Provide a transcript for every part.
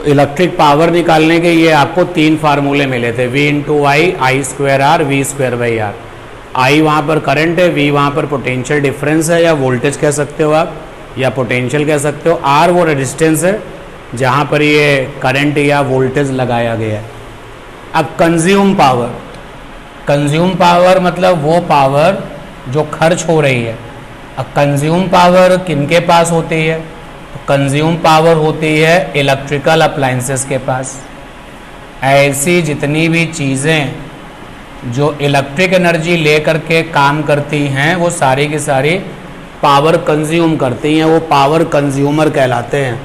तो electric power निकालने के ये आपको 3 फार्मूले मिले थे, V into I, I square R, V square by R. I वहाँ पर करंट है, V वहाँ पर पोटेंशियल डिफरेंस है या वोल्टेज कह सकते हो आप, या पोटेंशियल कह सकते हो, आर वो रेजिस्टेंस है जहाँ पर ये करंट या वोल्टेज लगाया गया है। अब कंज्यूम पावर मतलब वो पावर जो खर्च हो रही है। अब कंज्यूम पावर किनके पास होती है? तो कंज्यूम पावर होती है इलेक्ट्रिकल अप्लायंसेस के पास। ऐसी जितनी भी चीज़ें जो इलेक्ट्रिक एनर्जी ले करके काम करती हैं वो सारी की सारी पावर कंज्यूम करती हैं, वो पावर कंज्यूमर कहलाते हैं।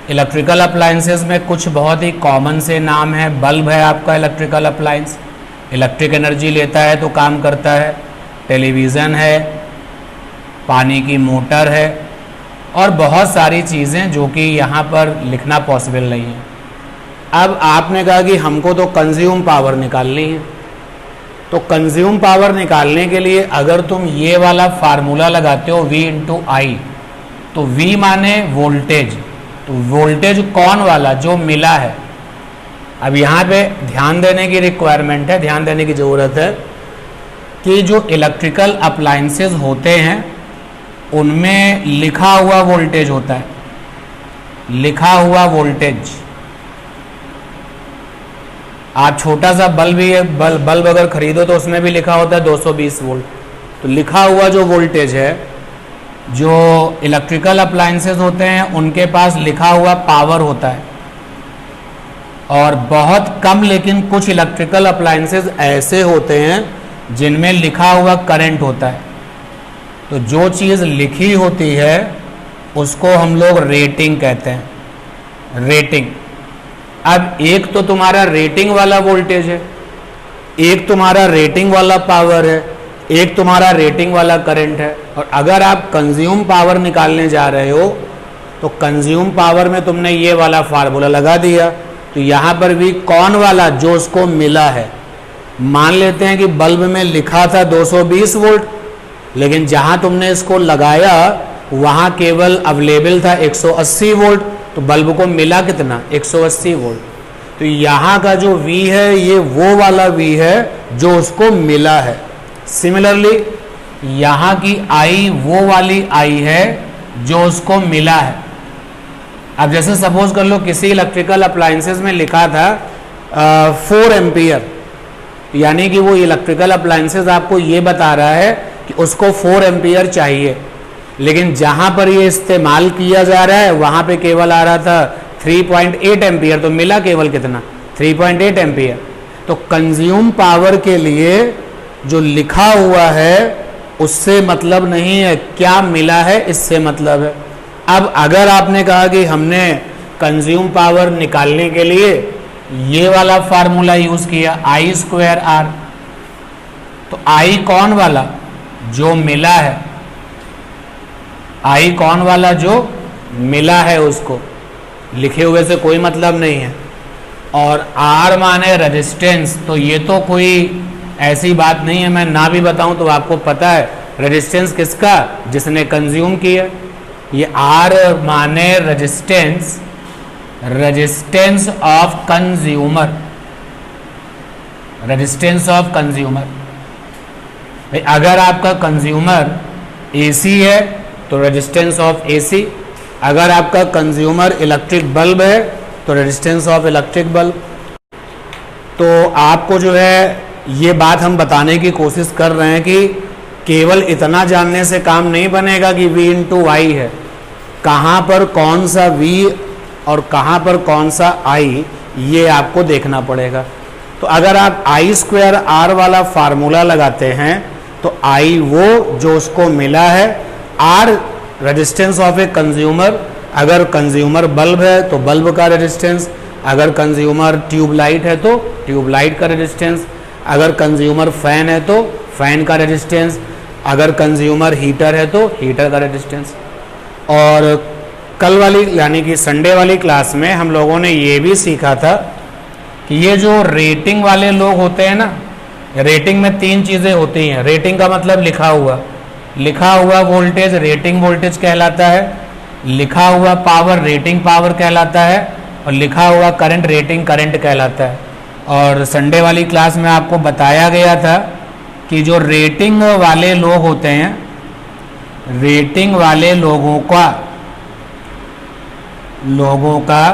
इलेक्ट्रिकल अप्लायंसेस में कुछ बहुत ही कॉमन से नाम है। बल्ब है आपका इलेक्ट्रिकल अप्लायंस, इलेक्ट्रिक एनर्जी लेता है तो काम करता है। टेलीविज़न है, पानी की मोटर है, और बहुत सारी चीज़ें जो कि यहाँ पर लिखना पॉसिबल नहीं है। अब आपने कहा कि हमको तो कंज्यूम पावर निकालनी है, तो कंज्यूम पावर निकालने के लिए अगर तुम ये वाला फार्मूला लगाते हो V इंटू आई, तो V माने वोल्टेज, तो वोल्टेज कौन वाला? जो मिला है। अब यहाँ पे ध्यान देने की रिक्वायरमेंट है, ध्यान देने की ज़रूरत है कि जो इलेक्ट्रिकल अप्लायंसेस होते हैं उनमें लिखा हुआ वोल्टेज होता है, लिखा हुआ वोल्टेज। आप छोटा सा बल्ब ही बल्ब अगर खरीदो तो उसमें भी लिखा होता है 220 वोल्ट। तो लिखा हुआ जो वोल्टेज है, जो इलेक्ट्रिकल अप्लायंसेस होते हैं उनके पास लिखा हुआ पावर होता है। और बहुत कम लेकिन कुछ इलेक्ट्रिकल अप्लायंसेस ऐसे होते हैं जिनमें लिखा हुआ करंट होता है। तो जो चीज़ लिखी होती है उसको हम लोग रेटिंग कहते हैं, रेटिंग। अब एक तो तुम्हारा रेटिंग वाला वोल्टेज है, एक तुम्हारा रेटिंग वाला पावर है, एक तुम्हारा रेटिंग वाला करंट है। और अगर आप कंज्यूम पावर निकालने जा रहे हो तो कंज्यूम पावर में तुमने ये वाला फार्मूला लगा दिया, तो यहाँ पर भी कौन वाला? जो उसको मिला है। मान लेते हैं कि बल्ब में लिखा था 220 वोल्ट, लेकिन जहाँ तुमने इसको लगाया वहाँ केवल अवेलेबल था 180 वोल्ट, तो बल्ब को मिला कितना? 180 वोल्ट। तो यहाँ का जो V है ये वो वाला V है जो उसको मिला है। सिमिलरली यहाँ की I वो वाली I है जो उसको मिला है। अब जैसे सपोज कर लो किसी इलेक्ट्रिकल अप्लायंसेस में लिखा था 4 एम्पियर, यानी कि वो इलेक्ट्रिकल अप्लायंसेस आपको ये बता रहा है कि उसको 4 एम्पियर चाहिए, लेकिन जहाँ पर ये इस्तेमाल किया जा रहा है वहाँ पे केवल आ रहा था 3.8 एम्पियर, तो मिला केवल कितना? 3.8 एम्पियर। तो कंज्यूम पावर के लिए जो लिखा हुआ है उससे मतलब नहीं है, क्या मिला है इससे मतलब है। अब अगर आपने कहा कि हमने कंज्यूम पावर निकालने के लिए ये वाला फार्मूला यूज किया आई स्क्वायर आर, तो आई कौन वाला? जो मिला है। आई कौन वाला? जो मिला है, उसको लिखे हुए से कोई मतलब नहीं है। और आर माने रेजिस्टेंस, तो ये तो कोई ऐसी बात नहीं है मैं ना भी बताऊं तो आपको पता है रेजिस्टेंस किसका? जिसने कंज्यूम किया। ये आर माने resistance, resistance of consumer, resistance of consumer. भाई अगर आपका कंज्यूमर एसी है तो रेजिस्टेंस ऑफ एसी, अगर आपका कंज्यूमर इलेक्ट्रिक बल्ब है तो रेजिस्टेंस ऑफ इलेक्ट्रिक बल्ब। तो आपको जो है ये बात हम बताने की कोशिश कर रहे हैं कि केवल इतना जानने से काम नहीं बनेगा कि V इंटू आई है, कहाँ पर कौन सा V और कहाँ पर कौन सा I ये आपको देखना पड़ेगा। तो अगर आप आई स्क्वायर आर वाला फार्मूला लगाते हैं तो I वो जो उसको मिला है, R resistance of a consumer, अगर कंज्यूमर बल्ब है तो बल्ब का रेजिस्टेंस, अगर कंज्यूमर ट्यूबलाइट है तो ट्यूबलाइट का रेजिस्टेंस, अगर कंज्यूमर फैन है तो फैन का रेजिस्टेंस, अगर कंज्यूमर हीटर है तो हीटर का रेजिस्टेंस। और कल वाली यानी कि संडे वाली क्लास में हम लोगों ने ये भी सीखा था कि ये जो रेटिंग वाले लोग होते हैं ना, रेटिंग में 3 चीज़ें होती हैं। रेटिंग का मतलब लिखा हुआ वोल्टेज रेटिंग वोल्टेज कहलाता है, लिखा हुआ पावर रेटिंग पावर कहलाता है, और लिखा हुआ करंट रेटिंग करंट कहलाता है। और संडे वाली क्लास में आपको बताया गया था कि जो रेटिंग वाले लोग होते हैं, रेटिंग वाले लोगों का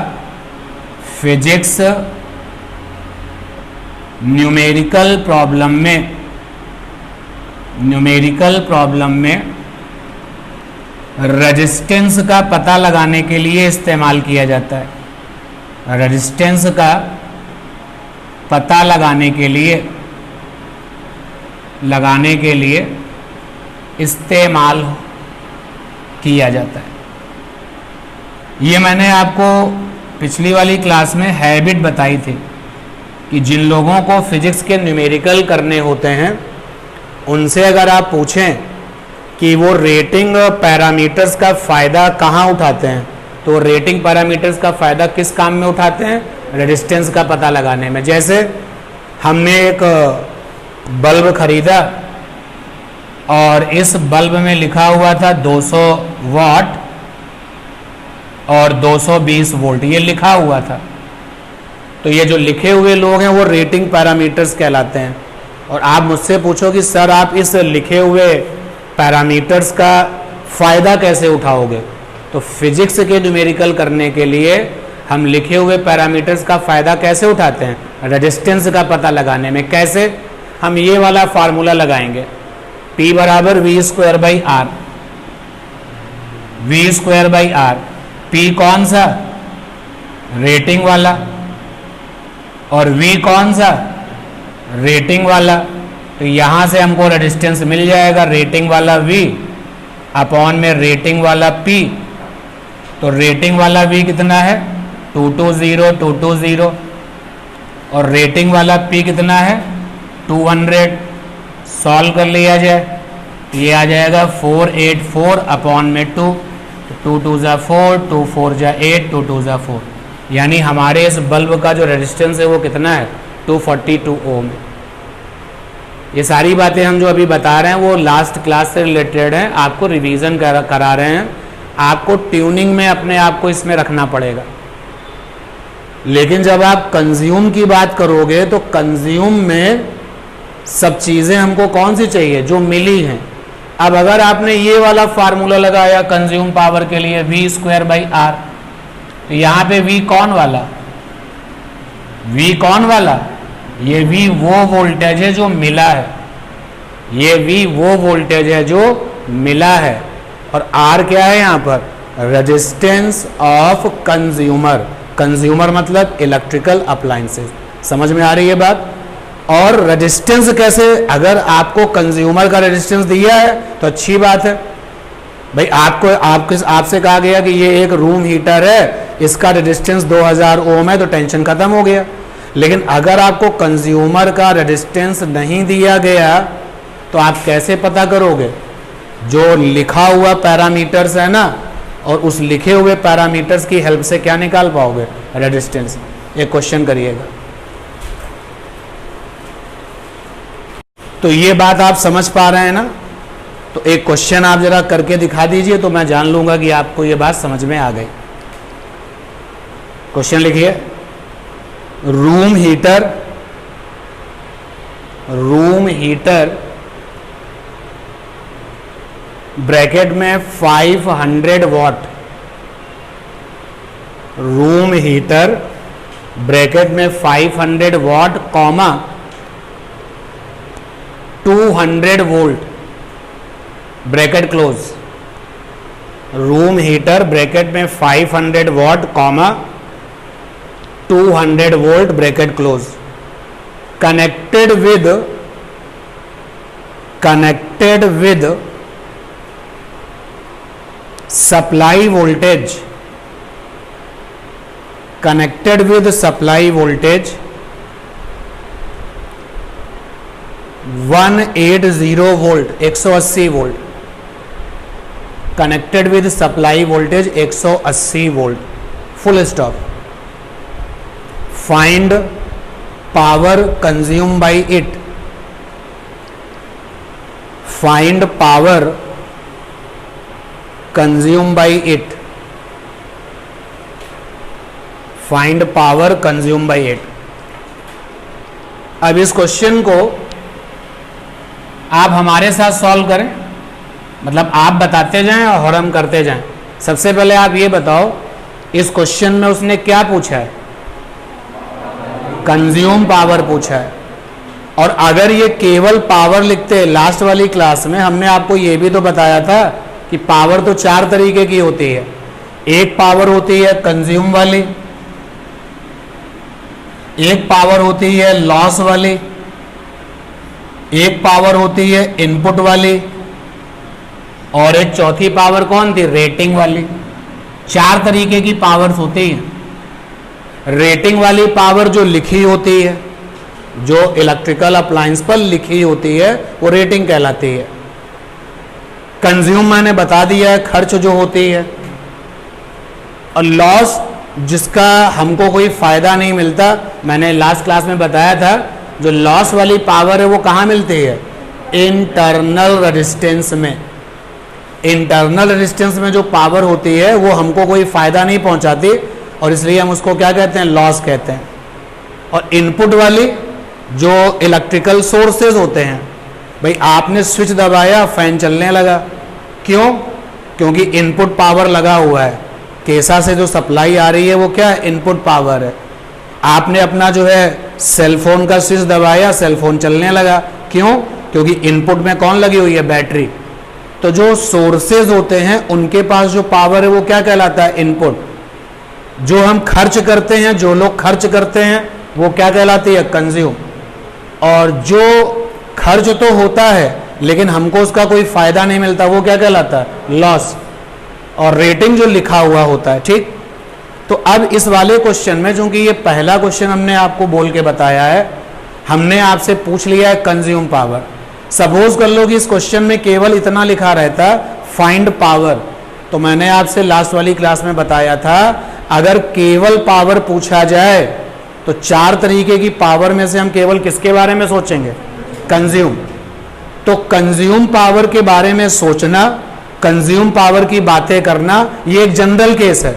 फिजिक्स न्यूमेरिकल प्रॉब्लम में रेजिस्टेंस का पता लगाने के लिए इस्तेमाल किया जाता है। रेजिस्टेंस का पता लगाने के लिए इस्तेमाल किया जाता है। ये मैंने आपको पिछली वाली क्लास में हैबिट बताई थी कि जिन लोगों को फिजिक्स के न्यूमेरिकल करने होते हैं उनसे अगर आप पूछें कि वो रेटिंग पैरामीटर्स का फ़ायदा कहाँ उठाते हैं, तो रेटिंग पैरामीटर्स का फ़ायदा किस काम में उठाते हैं? रेजिस्टेंस का पता लगाने में। जैसे हमने एक बल्ब खरीदा और इस बल्ब में लिखा हुआ था 200 वाट और 220 वोल्ट, ये लिखा हुआ था। तो ये जो लिखे हुए लोग हैं वो रेटिंग पैरामीटर्स कहलाते हैं। और आप मुझसे पूछो कि सर आप इस लिखे हुए पैरामीटर्स का फ़ायदा कैसे उठाओगे, तो फिजिक्स के न्यूमेरिकल करने के लिए हम लिखे हुए पैरामीटर्स का फ़ायदा कैसे उठाते हैं? रेजिस्टेंस का पता लगाने में। कैसे? हम ये वाला फार्मूला लगाएंगे, P बराबर V square by R. V square by R, P कौन सा? रेटिंग वाला, और V कौन सा? रेटिंग वाला। तो यहाँ से हमको रेजिस्टेंस मिल जाएगा, रेटिंग वाला V अपॉन में रेटिंग वाला P। तो रेटिंग वाला V कितना है? 220 और रेटिंग वाला P कितना है? 200। सॉल्व कर लिया जाए, ये आ जाएगा 484 अपॉन में 2। 2 2 जा 4, 2 4 जा 8, 2 2 जा 4। यानी हमारे इस बल्ब का जो रेजिस्टेंस है वो कितना है? 242 ओम। ये सारी बातें हम जो अभी बता रहे हैं वो लास्ट क्लास से रिलेटेड हैं, आपको रिवीजन करा रहे हैं। आपको ट्यूनिंग में अपने आप को इसमें रखना पड़ेगा। लेकिन जब आप कंज्यूम की बात करोगे तो कंज्यूम में सब चीज़ें हमको कौन सी चाहिए? जो मिली हैं। अब अगर आपने ये वाला फार्मूला लगाया कंज्यूम पावर के लिए, वी स्क्वायर बाई आर, तो यहाँ पे V कौन वाला? V कौन वाला? ये V वो वोल्टेज है जो मिला है। ये V वो वोल्टेज है जो मिला है। और R क्या है यहाँ पर? Resistance of consumer. कंज्यूमर मतलब इलेक्ट्रिकल अप्लायंसेस। समझ में आ रही है बात? और रेजिस्टेंस कैसे? अगर आपको कंज्यूमर का रेजिस्टेंस दिया है तो अच्छी बात है भाई। आपसे कहा गया कि ये एक रूम हीटर है, इसका रेजिस्टेंस 2000 ओम है, तो टेंशन खत्म हो गया। लेकिन अगर आपको कंज्यूमर का रेजिस्टेंस नहीं दिया गया तो आप कैसे पता करोगे? जो लिखा हुआ पैरामीटर्स है ना, और उस लिखे हुए पैरामीटर्स की हेल्प से क्या निकाल पाओगे? रेजिस्टेंस। एक क्वेश्चन करिएगा। तो ये बात आप समझ पा रहे हैं ना? तो एक क्वेश्चन आप जरा करके दिखा दीजिए तो मैं जान लूंगा कि आपको ये बात समझ में आ गई। क्वेश्चन लिखिए, रूम हीटर ब्रैकेट में 500 वाट, रूम हीटर ब्रैकेट में 500 watt comma 200 volt bracket close. Room heater bracket में 500 watt comma 200 volt bracket close, connected with supply voltage, 180 volt, 180 volt, connected with supply voltage 180 volt, full stop. Find power consume by it, find power consume by it, find power consume by it. अब इस question को आप हमारे साथ solve करें, मतलब आप बताते जाएं और हम करते जाएं। सबसे पहले आप ये बताओ, इस क्वेश्चन में उसने क्या पूछा है? कंज्यूम पावर पूछा है। और अगर ये केवल पावर लिखते लास्ट वाली क्लास में हमने आपको ये भी तो बताया था कि पावर तो 4 तरीके की होती है। एक पावर होती है कंज्यूम वाली, एक पावर होती है लॉस वाली, एक पावर होती है इनपुट वाली, और एक चौथी पावर कौन थी? रेटिंग वाली। 4 तरीके की पावर्स होती हैं। रेटिंग वाली पावर जो लिखी होती है, जो इलेक्ट्रिकल अप्लायंस पर लिखी होती है, वो रेटिंग कहलाती है। कंज्यूम मैंने बता दिया है, खर्च जो होती है। और लॉस, जिसका हमको कोई फायदा नहीं मिलता, मैंने लास्ट क्लास में बताया था, जो लॉस वाली पावर है वो कहाँ मिलती है? इंटरनल रेजिस्टेंस में। इंटरनल रेजिस्टेंस में जो पावर होती है वो हमको कोई फायदा नहीं पहुंचाती, और इसलिए हम उसको क्या कहते हैं? लॉस कहते हैं। और इनपुट वाली जो इलेक्ट्रिकल सोर्सेज होते हैं, भाई आपने स्विच दबाया, फैन चलने लगा, क्यों? क्योंकि इनपुट पावर लगा हुआ है। केसा से जो सप्लाई आ रही है वो क्या है? इनपुट पावर है। आपने अपना जो है सेलफोन का स्विच दबाया, सेलफोन चलने लगा, क्यों? क्योंकि इनपुट में कौन लगी हुई है? बैटरी। तो जो सोर्सेज होते हैं उनके पास जो पावर है वो क्या कहलाता है? इनपुट। जो हम खर्च करते हैं, जो लोग खर्च करते हैं, वो क्या कहलाती है? कंज्यूम। और जो खर्च तो होता है लेकिन हमको उसका कोई फायदा नहीं मिलता, वो क्या कहलाता है? लॉस। और रेटिंग जो लिखा हुआ होता है, ठीक। तो अब इस वाले क्वेश्चन में, चूंकि ये पहला क्वेश्चन हमने आपको बोल के बताया है, हमने आपसे पूछ लिया है कंज्यूम पावर। सपोज कर लो कि इस क्वेश्चन में केवल इतना लिखा रहता फाइंड पावर, तो मैंने आपसे लास्ट वाली क्लास में बताया था, अगर केवल पावर पूछा जाए तो 4 तरीके की पावर में से हम केवल किसके बारे में सोचेंगे? कंज्यूम। तो कंज्यूम पावर के बारे में सोचना, कंज्यूम पावर की बातें करना, ये एक जनरल केस है।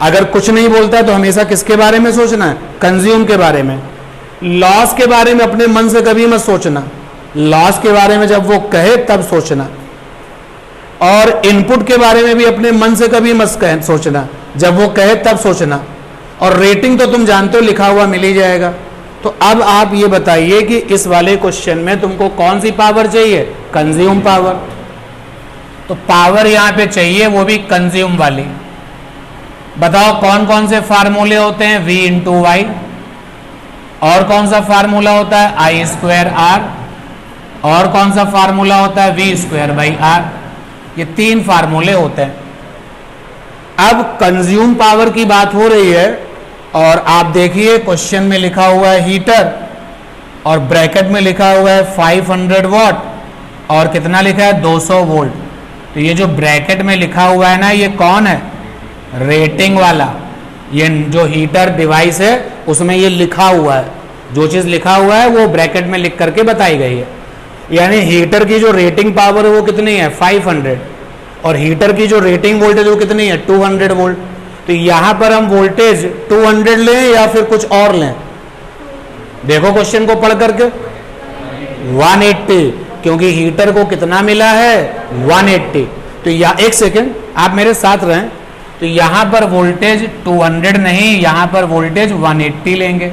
अगर कुछ नहीं बोलता है तो हमेशा किसके बारे में सोचना है? कंज्यूम के बारे में। लॉस के बारे में अपने मन से कभी मत सोचना, लॉस के बारे में जब वो कहे तब सोचना। और इनपुट के बारे में भी अपने मन से कभी मत सोचना, जब वो कहे तब सोचना। और रेटिंग तो तुम जानते हो, लिखा हुआ मिल ही जाएगा। तो अब आप ये बताइए कि इस वाले क्वेश्चन में तुमको कौन सी पावर चाहिए? Consume power. तो पावर यहां पे चाहिए, वो भी कंज्यूम वाली। बताओ कौन कौन से फार्मूले होते हैं? V इंटू वाई, और कौन सा फार्मूला होता है? I स्क्वायर R, और कौन सा फार्मूला होता है? V square by R। ये 3 फार्मूले होते हैं। अब कंज्यूम पावर की बात हो रही है, और आप देखिए क्वेश्चन में लिखा हुआ है हीटर, और ब्रैकेट में लिखा हुआ है 500 वॉट, और कितना लिखा है? 200 वोल्ट। तो ये जो ब्रैकेट में लिखा हुआ है ना, ये कौन है? रेटिंग वाला। ये जो हीटर डिवाइस है उसमें ये लिखा हुआ है, जो चीज़ लिखा हुआ है वो ब्रैकेट में लिख करके बताई गई है। यानी हीटर की जो रेटिंग पावर है वो कितनी है? 500, और हीटर की जो रेटिंग वोल्टेज वो कितनी है? 200 वोल्ट। तो यहां पर हम वोल्टेज 200 लें या फिर कुछ और लें? देखो क्वेश्चन को पढ़ करके, 180, क्योंकि हीटर को कितना मिला है? 180। तो या एक सेकेंड आप मेरे साथ रहें, तो यहां पर वोल्टेज 200 नहीं, यहां पर वोल्टेज 180 लेंगे।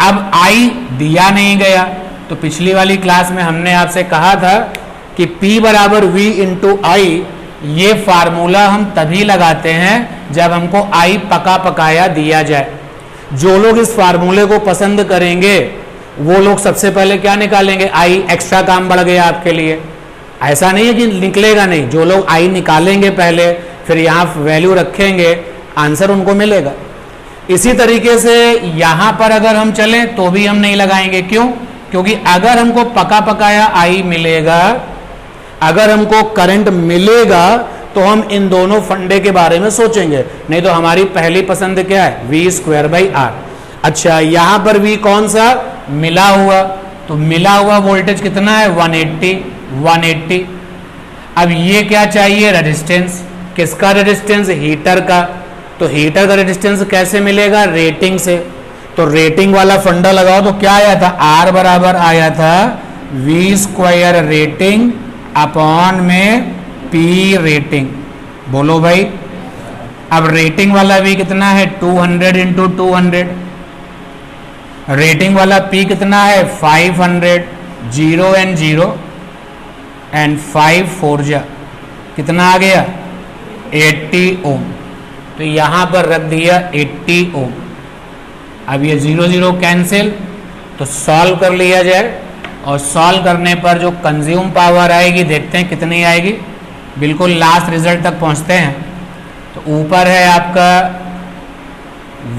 अब I दिया नहीं गया, तो पिछली वाली क्लास में हमने आपसे कहा था कि P बराबर V इंटू आई, ये फार्मूला हम तभी लगाते हैं जब हमको I पका पकाया दिया जाए। जो लोग इस फार्मूले को पसंद करेंगे वो लोग सबसे पहले क्या निकालेंगे? I। एक्स्ट्रा काम बढ़ गया आपके लिए। ऐसा नहीं है कि निकलेगा नहीं, जो लोग I निकालेंगे पहले, फिर यहाँ वैल्यू रखेंगे, आंसर उनको मिलेगा। इसी तरीके से यहाँ पर अगर हम चलें तो भी हम नहीं लगाएंगे। क्यों? क्योंकि अगर हमको पका पकाया I मिलेगा, अगर हमको करंट मिलेगा, तो हम इन दोनों फंडे के बारे में सोचेंगे, नहीं तो हमारी पहली पसंद क्या है? V square by R। अच्छा, यहां पर V कौन सा? मिला हुआ, तो मिला हुआ वोल्टेज कितना है? 180। अब ये क्या चाहिए? रेजिस्टेंस। किसका रेजिस्टेंस? हीटर का। तो तो हीटर का रेजिस्टेंस कैसे मिलेगा? रेटिंग से। तो रेटिंग वाला फंडा लगाओ तो क्या आया था? R बराबर आया था V² रेटिंग अपॉन में P रेटिंग। बोलो भाई। अब रेटिंग वाला V कितना है? 200 इंटू 200। रेटिंग वाला P कितना है? 500। 0 एंड 0 एंड 5 4 जा कितना आ गया? 80 ओम। तो यहां पर रख दिया 80 ओम। अब ये 0 0 कैंसिल, तो सॉल्व कर लिया जाए, और सॉल्व करने पर जो कंज्यूम पावर आएगी देखते हैं कितनी आएगी। बिल्कुल लास्ट रिजल्ट तक पहुंचते हैं। तो ऊपर है आपका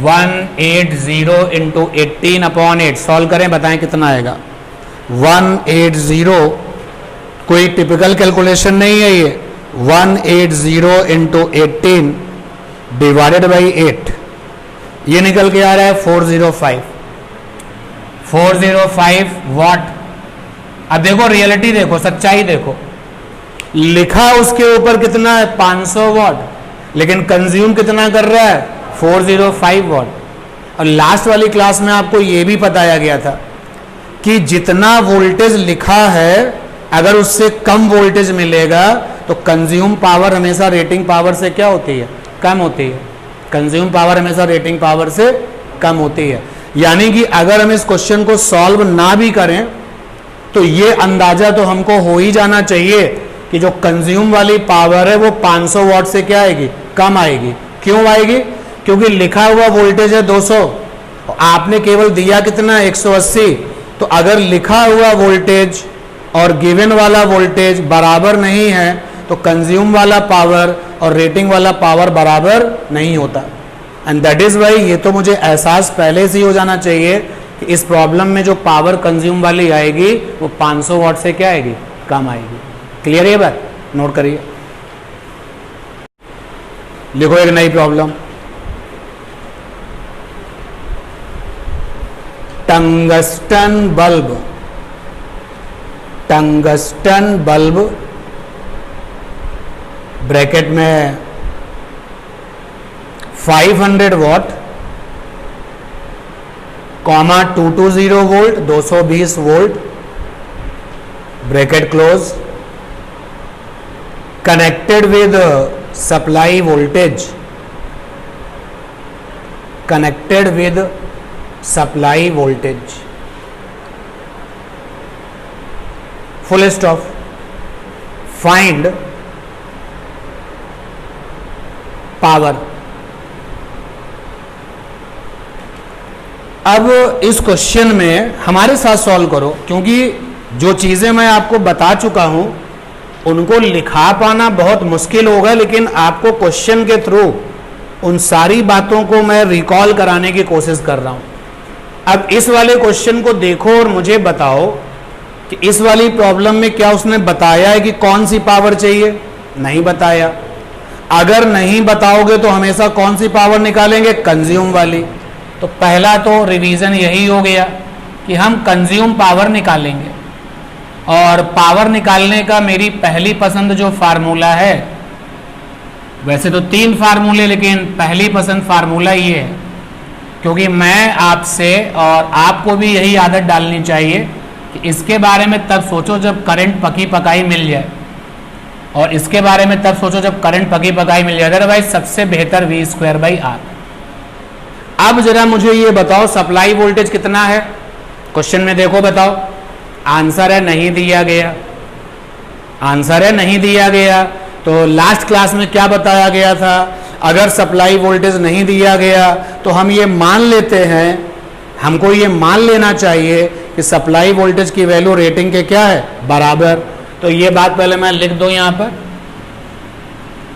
180 इंटू 18 अपॉन 8। सॉल्व करें, बताएं कितना आएगा? 180 कोई टिपिकल कैलकुलेशन नहीं है ये। 180 इंटू 18 डिवाइडेड बाई 8, ये निकल के आ रहा है 405। 405 वॉट। अब देखो रियलिटी देखो, सच्चाई देखो, लिखा उसके ऊपर कितना है? 500 वॉट, लेकिन कंज्यूम कितना कर रहा है? 405 वॉट। और लास्ट वाली क्लास में आपको यह भी बताया गया था कि जितना वोल्टेज लिखा है अगर उससे कम वोल्टेज मिलेगा तो कंज्यूम पावर हमेशा रेटिंग पावर से क्या होती है? कम होती है। कंज्यूम पावर हमेशा रेटिंग पावर से कम होती है। यानी कि अगर हम इस क्वेश्चन को सॉल्व ना भी करें तो ये अंदाजा तो हमको हो ही जाना चाहिए कि जो कंज्यूम वाली पावर है वो 500 वॉट से क्या आएगी? कम आएगी। क्यों आएगी? क्योंकि लिखा हुआ वोल्टेज है 200, आपने केवल दिया कितना? 180। तो अगर लिखा हुआ वोल्टेज और गिवन वाला वोल्टेज बराबर नहीं है तो कंज्यूम वाला पावर और रेटिंग वाला पावर बराबर नहीं होता। एंड दैट इज वाई ये तो मुझे एहसास पहले से ही हो जाना चाहिए कि इस प्रॉब्लम में जो पावर कंज्यूम वाली आएगी वो 500 वॉट से क्या आएगी? कम आएगी। क्लियर है बात? नोट करिए, लिखो एक नई problem. Tungsten bulb, tungsten bulb bracket में 500 what comma 220 volt 220 volt bracket close connected with supply voltage, connected with supply voltage full stop. Find power. अब इस क्वेश्चन में हमारे साथ सॉल्व करो, क्योंकि जो चीजें मैं आपको बता चुका हूं उनको लिखा पाना बहुत मुश्किल होगा, लेकिन आपको क्वेश्चन के थ्रू उन सारी बातों को मैं रिकॉल कराने की कोशिश कर रहा हूं। अब इस वाले क्वेश्चन को देखो और मुझे बताओ कि इस वाली प्रॉब्लम में क्या उसने बताया है कि कौन सी पावर चाहिए? नहीं बताया। अगर नहीं बताओगे तो हमेशा कौन सी पावर निकालेंगे? कंज्यूम वाली। तो पहला तो रिवीजन यही हो गया कि हम कंज्यूम पावर निकालेंगे, और पावर निकालने का मेरी पहली पसंद जो फार्मूला है, वैसे तो 3 फार्मूले, लेकिन पहली पसंद फार्मूला ये है, क्योंकि मैं आपसे और आपको भी यही आदत डालनी चाहिए कि इसके बारे में तब सोचो जब करंट पकी पकाई मिल जाए, और इसके बारे में तब सोचो जब करंट पकी पकाई मिल जाए। अदरवाइज सबसे बेहतर V²R। अब जरा मुझे ये बताओ सप्लाई वोल्टेज कितना है? क्वेश्चन में देखो, बताओ। आंसर है नहीं दिया गया। आंसर है नहीं दिया गया। तो लास्ट क्लास में क्या बताया गया था? अगर सप्लाई वोल्टेज नहीं दिया गया तो हम ये मान लेते हैं, हमको ये मान लेना चाहिए कि सप्लाई वोल्टेज की वैल्यू रेटिंग के क्या है? बराबर। तो ये बात पहले मैं लिख दूं यहां पर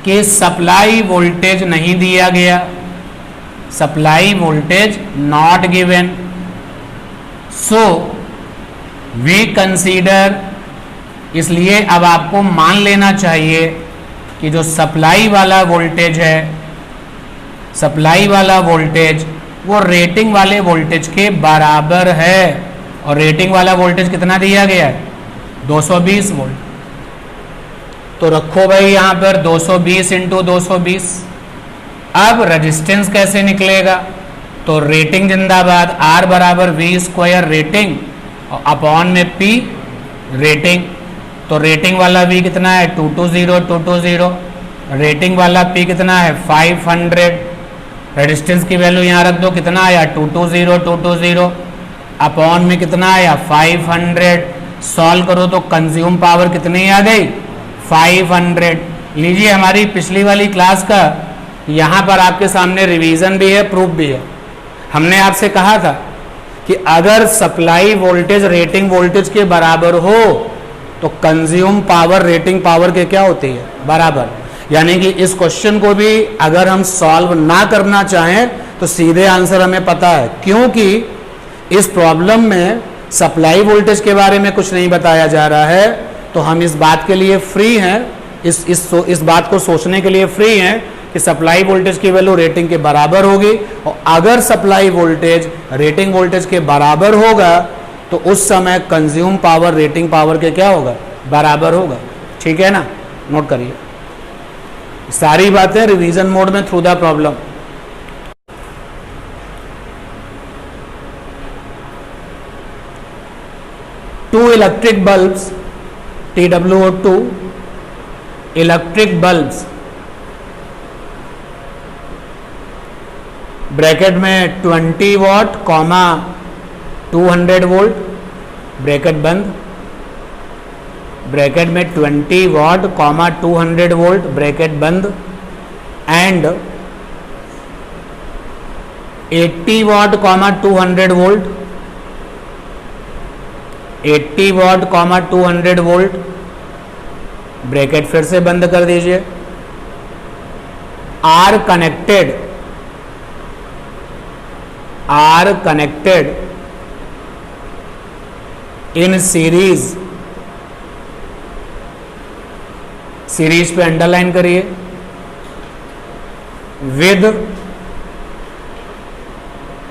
कि सप्लाई वोल्टेज नहीं दिया गया, supply voltage not given, so we consider. इसलिए अब आपको मान लेना चाहिए कि जो सप्लाई वाला वोल्टेज है, सप्लाई वाला वोल्टेज वो रेटिंग वाले वोल्टेज के बराबर है। और रेटिंग वाला वोल्टेज कितना दिया गया है? 220 वोल्ट। तो रखो भाई यहां पर 220 इंटू 220। अब रेजिस्टेंस कैसे निकलेगा? तो रेटिंग जिंदाबाद, R बराबर वी स्क्वायर रेटिंग और अपॉन में P रेटिंग। तो रेटिंग वाला V कितना है 220, रेटिंग वाला P कितना है 500। रेजिस्टेंस की वैल्यू यहाँ रख दो, कितना आया 220 अपॉन में कितना आया 500। सॉल्व करो तो कंज्यूम पावर कितनी आ गई 500। लीजिए हमारी पिछली वाली क्लास का यहाँ पर आपके सामने रिवीजन भी है, प्रूफ भी है। हमने आपसे कहा था कि अगर सप्लाई वोल्टेज रेटिंग वोल्टेज के बराबर हो तो कंज्यूम पावर रेटिंग पावर के क्या होती है बराबर। यानी कि इस क्वेश्चन को भी अगर हम सॉल्व ना करना चाहें तो सीधे आंसर हमें पता है, क्योंकि इस प्रॉब्लम में सप्लाई वोल्टेज के बारे में कुछ नहीं बताया जा रहा है। तो हम इस बात के लिए फ्री हैं, इस बात को सोचने के लिए फ्री हैं कि सप्लाई वोल्टेज की वैल्यू रेटिंग के बराबर होगी, और अगर सप्लाई वोल्टेज रेटिंग वोल्टेज के बराबर होगा तो उस समय कंज्यूम पावर रेटिंग पावर के क्या होगा बराबर होगा। ठीक है ना, नोट करिए सारी बातें रिवीजन मोड में through the problem. Two electric bulbs TWO2 electric bulbs bracket में 20 वॉट कॉमा 200 वोल्ट ब्रैकेट बंद, ब्रैकेट में 20 वॉट कॉमा 200 वोल्ट ब्रैकेट बंद and 80 watt comma 200 volt, 80 watt comma 200 volt bracket फिर से बंद कर दीजिए। आर कनेक्टेड इन सीरीज पे अंडरलाइन करिए with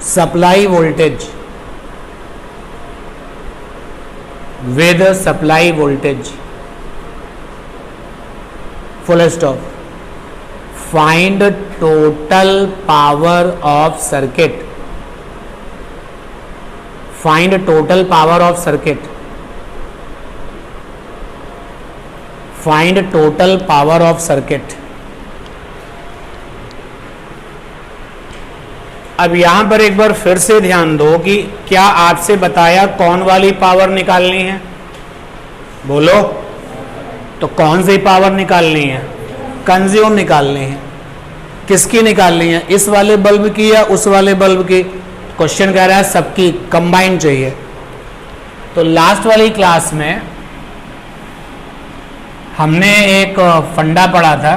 supply voltage, with supply voltage, full stop। find total power of circuit, find total power of circuit, find total power of circuit। अब यहां पर एक बार फिर से ध्यान दो कि क्या आपसे बताया कौन वाली पावर निकालनी है, बोलो तो कौन सी पावर निकालनी है, कंज्यूम निकालनी है। किसकी निकालनी है, इस वाले बल्ब की या उस वाले बल्ब की? क्वेश्चन कह रहा है सबकी कंबाइंड चाहिए। तो लास्ट वाली क्लास में हमने एक फंडा पढ़ा था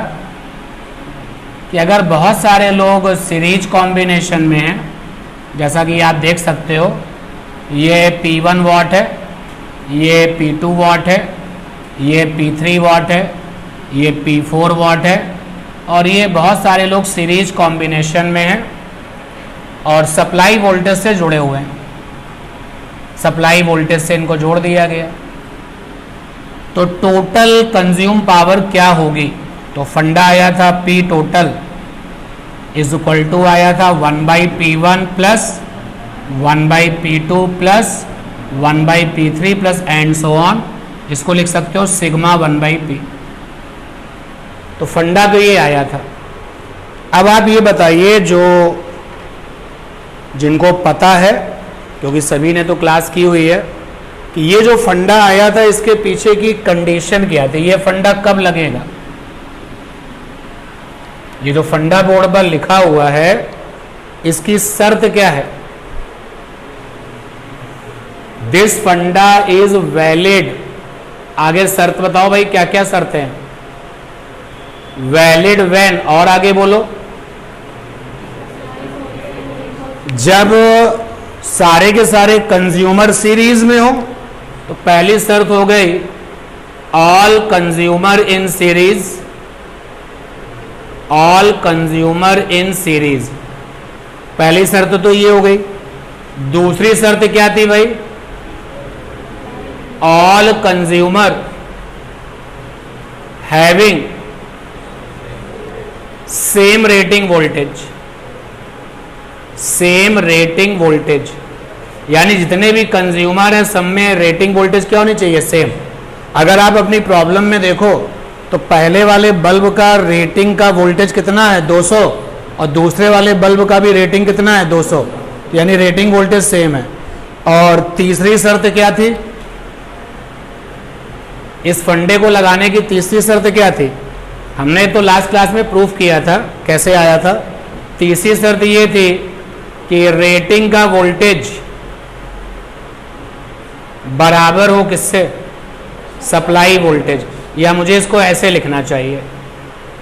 कि अगर बहुत सारे लोग सीरीज कॉम्बिनेशन में हैं, जैसा कि आप देख सकते हो ये P1 वॉट है, ये P2 वॉट है, ये P3 वॉट है, ये P4 वॉट है, और ये बहुत सारे लोग सीरीज कॉम्बिनेशन में हैं और सप्लाई वोल्टेज से जुड़े हुए हैं, सप्लाई वोल्टेज से इनको जोड़ दिया गया। तो टोटल कंज्यूम पावर क्या होगी? तो फंडा आया था P total is equal to आया था 1/P1 plus 1/P2 plus 1/P3 plus and so on. इसको लिख सकते हो सिग्मा 1/P। तो फंडा तो ये आया था। अब आप ये बताइए जो जिनको पता है, क्योंकि सभी ने तो क्लास की हुई है, कि ये जो फंडा आया था इसके पीछे की कंडीशन क्या थी, ये फंडा कब लगेगा? ये जो फंडा बोर्ड पर लिखा हुआ है इसकी शर्त क्या है? दिस फंडा इज वैलिड। आगे शर्त बताओ भाई, क्या क्या शर्त है? वैलिड व्हेन, और आगे बोलो, जब सारे के सारे कंज्यूमर सीरीज में हो। तो पहली शर्त हो गई all consumer in series, all consumer in series, पहली शर्त तो ये हो गई। दूसरी शर्त क्या थी भाई? All consumer having same rating voltage, same rating voltage, यानी जितने भी कंज्यूमर हैं सब में रेटिंग वोल्टेज क्या होनी चाहिए, सेम। अगर आप अपनी प्रॉब्लम में देखो तो पहले वाले बल्ब का रेटिंग का वोल्टेज कितना है 200, और दूसरे वाले बल्ब का भी रेटिंग कितना है 200, यानी रेटिंग वोल्टेज सेम है। और तीसरी शर्त क्या थी, इस फंडे को लगाने की तीसरी शर्त क्या थी, हमने तो लास्ट क्लास में प्रूफ किया था, कैसे आया था। तीसरी शर्त ये थी कि रेटिंग का वोल्टेज बराबर हो किससे, सप्लाई वोल्टेज, या मुझे इसको ऐसे लिखना चाहिए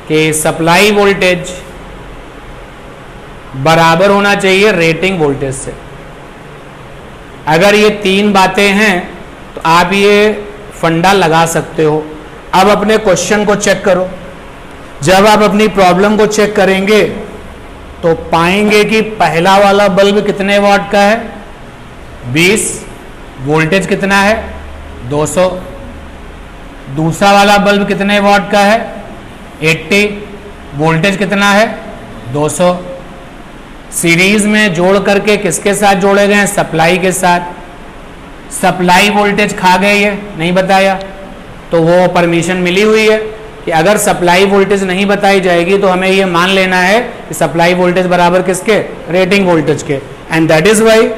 कि सप्लाई वोल्टेज बराबर होना चाहिए रेटिंग वोल्टेज से। अगर ये तीन बातें हैं तो आप ये फंडा लगा सकते हो। अब अपने क्वेश्चन को चेक करो, जब आप अपनी प्रॉब्लम को चेक करेंगे तो पाएंगे कि पहला वाला बल्ब कितने वाट का है 20, वोल्टेज कितना है 200। दूसरा वाला बल्ब कितने वाट का है 80, वोल्टेज कितना है 200। सीरीज में जोड़ करके किसके साथ जोड़े गए हैं, सप्लाई के साथ। सप्लाई वोल्टेज खा गए, ये नहीं बताया, तो वो परमिशन मिली हुई है कि अगर सप्लाई वोल्टेज नहीं बताई जाएगी तो हमें ये मान लेना है कि सप्लाई वोल्टेज बराबर किसके, रेटिंग वोल्टेज के। एंड दैट इज वाई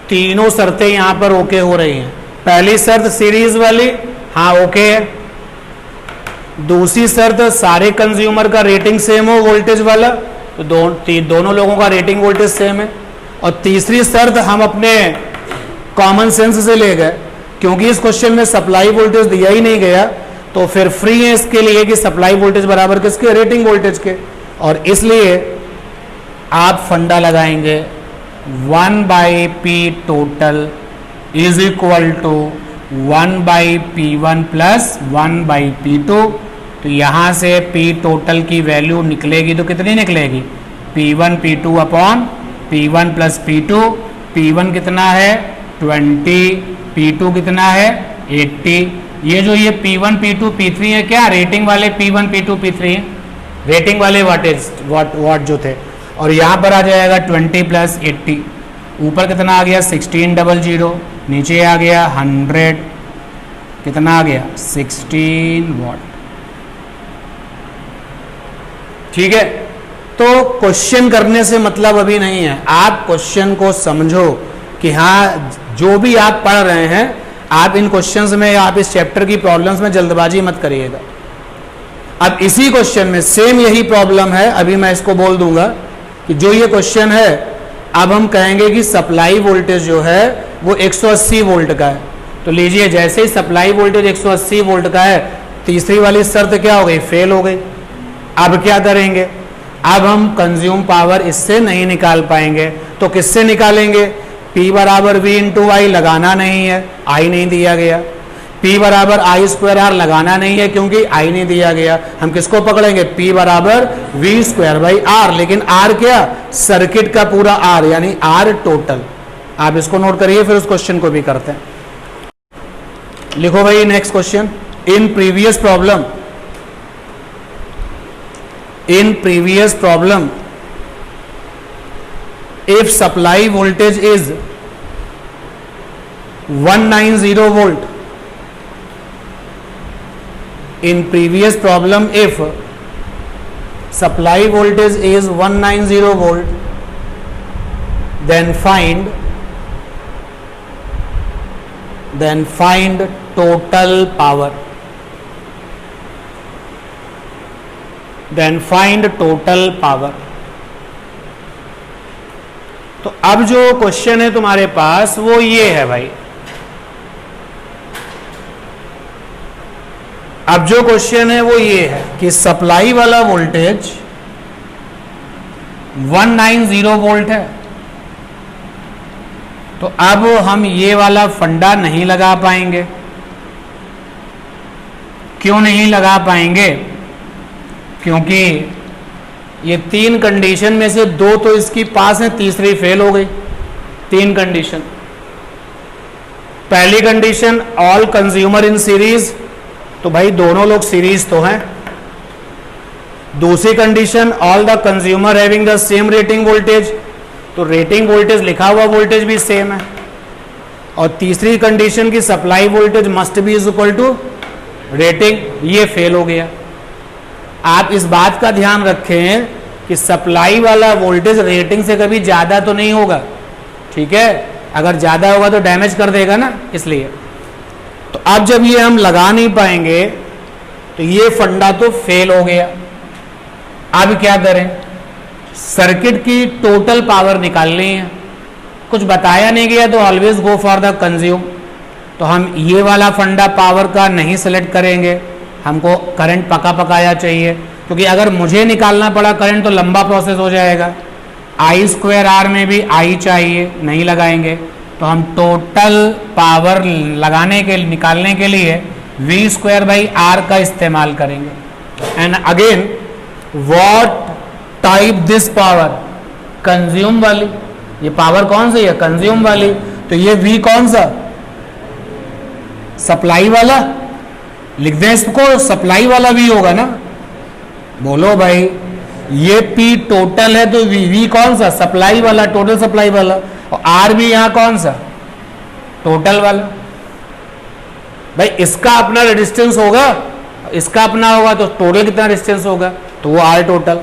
तीनों शर्तें यहां पर ओके हो रही हैं। पहली शर्त सीरीज वाली, हाँ ओके है। दूसरी शर्त सारे कंज्यूमर का रेटिंग सेम हो वोल्टेज वाला, तो दोनों लोगों का रेटिंग वोल्टेज सेम है। और तीसरी शर्त हम अपने कॉमन सेंस से ले गए, क्योंकि इस क्वेश्चन में सप्लाई वोल्टेज दिया ही नहीं गया, तो फिर फ्री है इसके लिए कि सप्लाई वोल्टेज बराबर किसके, रेटिंग वोल्टेज के। और इसलिए आप फंडा लगाएंगे 1/P total is equal to 1/P1 plus 1/P2। तो यहां से P टोटल की वैल्यू निकलेगी तो कितनी निकलेगी, P1 P2 upon P1 plus P2। P1 कितना है 20, P2 कितना है 80। ये जो ये P1 P2 P3 है क्या, रेटिंग वाले P1 P2 P3 है, रेटिंग वाले वाट जो थे। और यहाँ पर आ जाएगा 20 प्लस 80, ऊपर कितना आ गया 1600, नीचे आ गया 100, कितना आ गया 16 वाट। ठीक है, तो क्वेश्चन करने से मतलब अभी नहीं है, आप क्वेश्चन को समझो कि हाँ जो भी आप पढ़ रहे हैं, आप इन क्वेश्चंस में, आप इस चैप्टर की प्रॉब्लम्स में जल्दबाजी मत करिएगा। अब इसी क्वेश्चन में सेम यही प्रॉब्लम है, अभी मैं इसको बोल दूंगा कि जो ये क्वेश्चन है, अब हम कहेंगे कि सप्लाई वोल्टेज जो है वो 180 वोल्ट का है। तो लीजिए, जैसे ही सप्लाई वोल्टेज 180 वोल्ट का है, तीसरी वाली शर्त क्या हो गई, फेल हो गई। अब क्या करेंगे, अब हम कंज्यूम पावर इससे नहीं निकाल पाएंगे, तो किससे निकालेंगे, P बराबर V इंटू आई लगाना नहीं है, आई नहीं दिया गया। P बराबर आई स्क्वायर आर लगाना नहीं है क्योंकि आई नहीं दिया गया। हम किसको पकड़ेंगे, P बराबर V स्क्वायर बाई आर, लेकिन आर क्या, सर्किट का पूरा आर, यानी आर टोटल। आप इसको नोट करिए, फिर उस क्वेश्चन को भी करते हैं। लिखो भाई next question. In previous problem if supply voltage is 190 volt, in previous problem if supply voltage is 190 volt, then find total power, then find total power। तो अब जो क्वेश्चन है तुम्हारे पास वो ये है भाई, अब जो क्वेश्चन है वो ये है कि सप्लाई वाला वोल्टेज 190 वोल्ट है। तो अब हम ये वाला फंडा नहीं लगा पाएंगे। क्यों नहीं लगा पाएंगे, क्योंकि ये तीन कंडीशन में से दो तो इसकी पास है, तीसरी फेल हो गई। तीन कंडीशन, पहली condition all consumer in series, तो भाई दोनों लोग सीरीज तो हैं। दूसरी condition all the consumer having the same rating voltage, तो रेटिंग वोल्टेज लिखा हुआ वोल्टेज भी सेम है। और तीसरी कंडीशन की supply voltage must be is equal to rating, ये फेल हो गया। आप इस बात का ध्यान रखें कि सप्लाई वाला वोल्टेज रेटिंग से कभी ज्यादा तो नहीं होगा, ठीक है, अगर ज्यादा होगा तो डैमेज कर देगा ना, इसलिए। तो अब जब ये हम लगा नहीं पाएंगे तो ये फंडा तो फेल हो गया। अब क्या करें, सर्किट की टोटल पावर निकालनी है, कुछ बताया नहीं गया तो always go for the consume. तो हम ये वाला फंडा पावर का नहीं सेलेक्ट करेंगे, हमको करंट पका पकाया चाहिए, क्योंकि अगर मुझे निकालना पड़ा करंट तो लंबा प्रोसेस हो जाएगा। आई स्क्वायर आर में भी आई चाहिए, नहीं लगाएंगे। तो हम टोटल पावर लगाने के निकालने के लिए वी स्क्वायर बाई आर का इस्तेमाल करेंगे। And again what type this power, consume वाली, ये पावर कौन सी है, कंज्यूम वाली। तो ये वी कौन सा, सप्लाई वाला, लिख दें इसको, सप्लाई वाला वी होगा ना, बोलो भाई। ये पी टोटल है तो वी कौन सा, सप्लाई वाला, टोटल सप्लाई वाला। और आर भी यहां कौन सा, टोटल वाला। भाई इसका अपना रेजिस्टेंस होगा, इसका अपना होगा, तो टोटल कितना रेजिस्टेंस होगा, तो वो आर टोटल।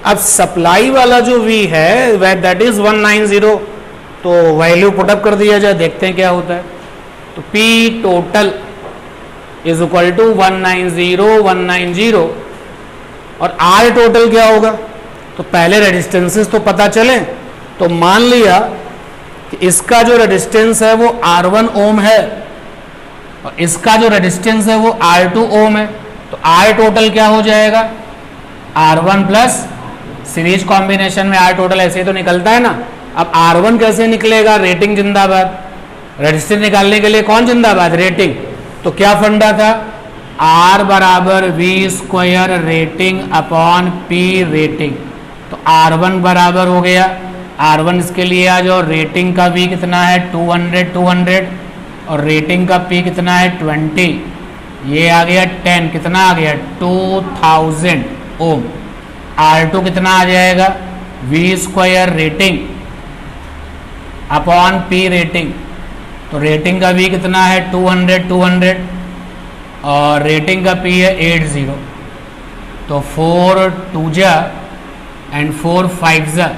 अब सप्लाई वाला जो वी है वह दैट इज 190, तो वैल्यू पुटअप कर दिया जाए, देखते हैं क्या होता है। तो P total is equal to 190 और R टोटल क्या होगा। तो पहले रेजिस्टेंसेस तो पता चले, तो मान लिया कि इसका जो रेजिस्टेंस है वो R1 ओम है और इसका जो रेजिस्टेंस है वो R2 ओम है। तो R टोटल क्या हो जाएगा, R1 प्लस सीरीज कॉम्बिनेशन में R टोटल ऐसे ही तो निकलता है ना। अब R1 कैसे निकलेगा, रेटिंग जिंदाबाद, रेजिस्टेंस निकालने के लिए कौन जिंदाबाद, रेटिंग। तो क्या फंडा था, R बराबर V square rating upon P rating. तो R1 बराबर हो गया, R1 इसके लिए आ जाओ, रेटिंग का V कितना है 200 और रेटिंग का P कितना है 20, ये आ गया 10, कितना आ गया 2000 ओम। R2 कितना आ जाएगा, V square rating upon P rating. तो रेटिंग का V कितना है 200 और रेटिंग का P है 80। तो 4 2 जा एंड 4 5 जा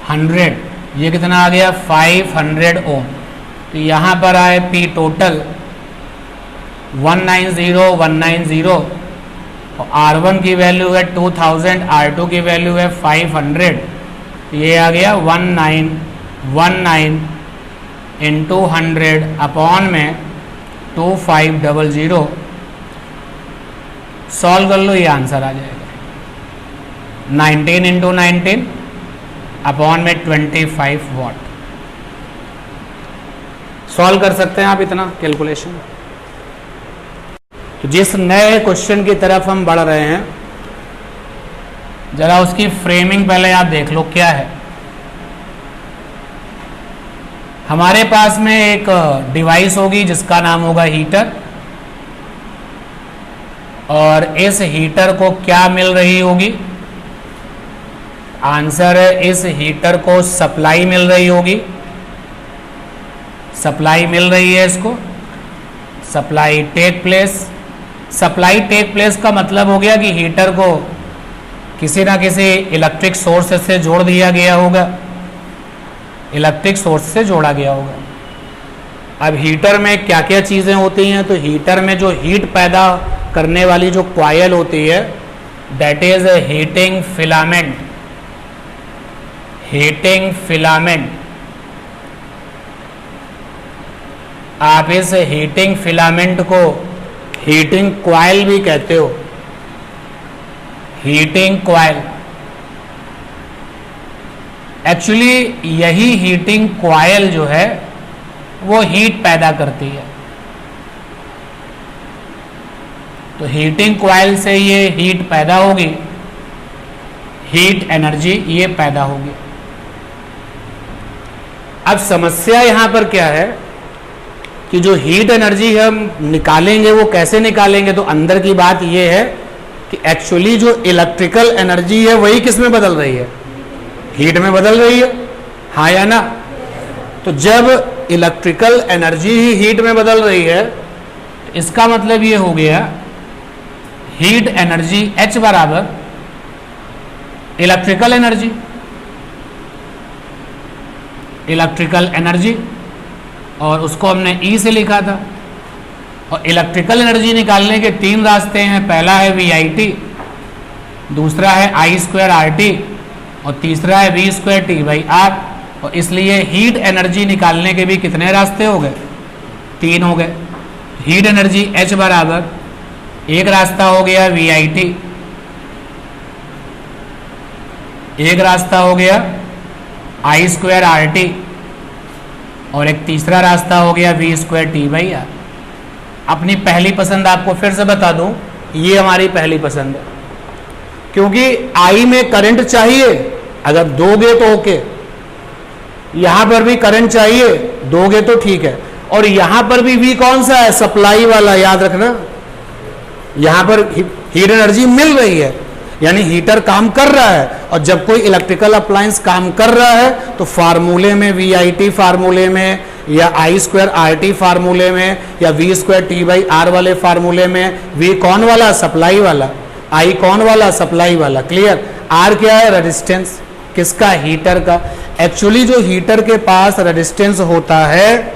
100, ये कितना आ गया 500 ओम। तो यहाँ पर आए P टोटल 190 और R1 की वैल्यू है 2000, R2 की वैल्यू है 500, ये आ गया 1919 इंटू 100 अपॉन में 2500। सॉल्व कर लो, ये आंसर आ जाएगा 19 इंटू 19 अपॉन में 25 वाट। सॉल्व कर सकते हैं आप इतना कैलकुलेशन। तो जिस नए क्वेश्चन की तरफ हम बढ़ रहे हैं, जरा उसकी फ्रेमिंग पहले आप देख लो क्या है। हमारे पास में एक डिवाइस होगी जिसका नाम होगा हीटर, और इस हीटर को क्या मिल रही होगी, आंसर है इस हीटर को सप्लाई मिल रही होगी, सप्लाई मिल रही है इसको, supply take place. Supply take place का मतलब हो गया कि हीटर को किसी ना किसी इलेक्ट्रिक सोर्स से जोड़ दिया गया होगा, इलेक्ट्रिक सोर्स से जोड़ा गया होगा। अब हीटर में क्या क्या चीज़ें होती हैं, तो हीटर में जो हीट पैदा करने वाली जो कॉइल होती है that is a heating filament, heating filament. आप इस हीटिंग फिलामेंट को हीटिंग कॉइल भी कहते हो, हीटिंग कॉइल। एक्चुअली यही हीटिंग कॉइल जो है वो हीट पैदा करती है। तो हीटिंग कॉइल से ये हीट पैदा होगी, हीट एनर्जी ये पैदा होगी। अब समस्या यहां पर क्या है कि जो हीट एनर्जी हम निकालेंगे वो कैसे निकालेंगे। तो अंदर की बात ये है कि एक्चुअली जो इलेक्ट्रिकल एनर्जी है वही किस में बदल रही है, हीट में बदल रही है, हाँ या ना। तो जब इलेक्ट्रिकल एनर्जी ही हीट में बदल रही है तो इसका मतलब ये हो गया हीट एनर्जी H बराबर इलेक्ट्रिकल एनर्जी, इलेक्ट्रिकल एनर्जी, और उसको हमने E से लिखा था। और इलेक्ट्रिकल एनर्जी निकालने के तीन रास्ते हैं, पहला है VIT, दूसरा है I²RT और तीसरा है V²T/R। और इसलिए हीट एनर्जी निकालने के भी कितने रास्ते हो गए, तीन हो गए। हीट एनर्जी H बराबर एक रास्ता हो गया VIT, एक रास्ता हो गया I²RT और एक तीसरा रास्ता हो गया V²T/R। अपनी पहली पसंद आपको फिर से बता दूं, ये हमारी पहली पसंद है क्योंकि I में करंट चाहिए, अगर दोगे तो ओके, यहां पर भी करंट चाहिए, दोगे तो ठीक है। और यहां पर भी V कौन सा है, सप्लाई वाला, याद रखना। यहां पर हीट एनर्जी मिल रही है यानी हीटर काम कर रहा है, और जब कोई इलेक्ट्रिकल अप्लायंस काम कर रहा है तो फार्मूले में VIT फार्मूले में या I²RT फार्मूले में या V²T/R वाले फार्मूले में V कौन वाला, सप्लाई वाला, I कौन वाला, सप्लाई वाला। क्लियर। R क्या है, रेजिस्टेंस, किसका, हीटर का। एक्चुअली जो हीटर के पास रेजिस्टेंस होता है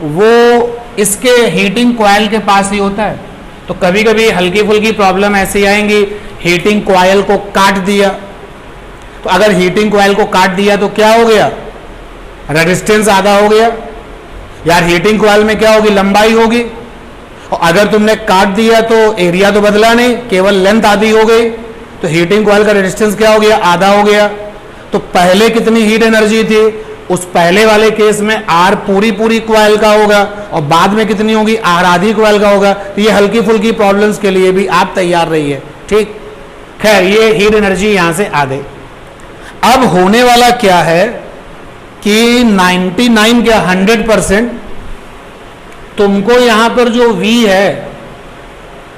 वो इसके हीटिंग कॉइल के पास ही होता है। तो कभी कभी हल्की फुल्की प्रॉब्लम ऐसी आएंगी, हीटिंग कॉइल को काट दिया, तो अगर हीटिंग कॉइल को काट दिया तो क्या हो गया, रेजिस्टेंस आधा हो गया। यार हीटिंग कॉइल में क्या होगी, लंबाई होगी, और अगर तुमने काट दिया तो एरिया तो बदला नहीं, केवल लेंथ आधी हो गई, तो हीटिंग कॉइल का रेजिस्टेंस क्या हो गया, आधा हो गया। तो पहले कितनी हीट एनर्जी थी, उस पहले वाले केस में R पूरी कॉइल का होगा और बाद में कितनी होगी, R आधी कॉइल का होगा। तो ये हल्की फुल्की प्रॉब्लम्स के लिए भी आप तैयार रहिए, ठीक। खैर, ये हीट एनर्जी यहां से आ गई। अब होने वाला क्या है कि 99 क्या 100% तुमको यहां पर जो V है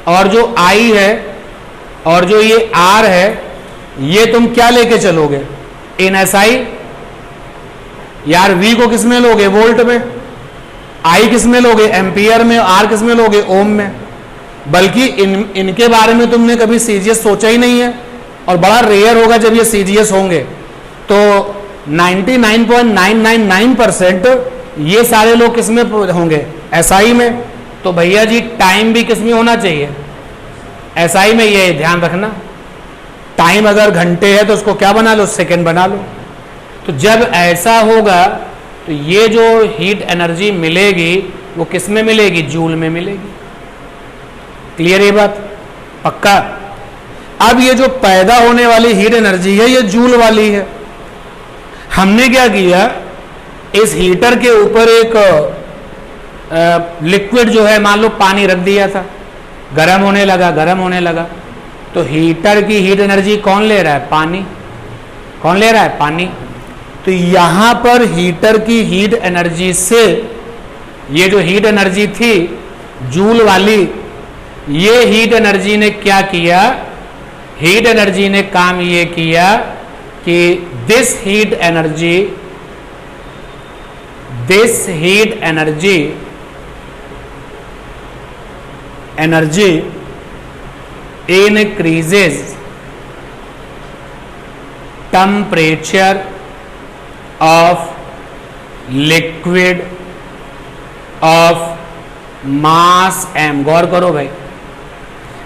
और जो I है और जो ये R है, ये तुम क्या लेके चलोगे, इन SI। यार V को किस में लोगे, वोल्ट में, I किस में लोगे, एम्पियर में, R किस में लोगे, ओम में। बल्कि इनके बारे में तुमने कभी CGS सोचा ही नहीं है, और बड़ा रेयर होगा जब ये CGS होंगे। तो 99.999% ये सारे लोग किस में होंगे, SI में। तो भैया जी टाइम भी किस में होना चाहिए, SI में। ये ध्यान रखना, टाइम अगर घंटे है तो उसको क्या बना लो, सेकंड बना लो। तो जब ऐसा होगा तो ये जो हीट एनर्जी मिलेगी वो किस में मिलेगी, जूल में मिलेगी। क्लियर ये बात, पक्का। अब ये जो पैदा होने वाली हीट एनर्जी है ये जूल वाली है। हमने क्या किया, इस हीटर के ऊपर एक लिक्विड जो है, मान लो पानी रख दिया था, गर्म होने लगा, गर्म होने लगा, तो हीटर की हीट एनर्जी कौन ले रहा है, पानी। कौन ले रहा है, पानी। तो यहां पर हीटर की हीट एनर्जी से ये जो हीट एनर्जी थी जूल वाली, ये हीट एनर्जी ने क्या किया, हीट एनर्जी ने काम ये किया कि this heat energy increases temperature of liquid of mass m। गौर करो भाई,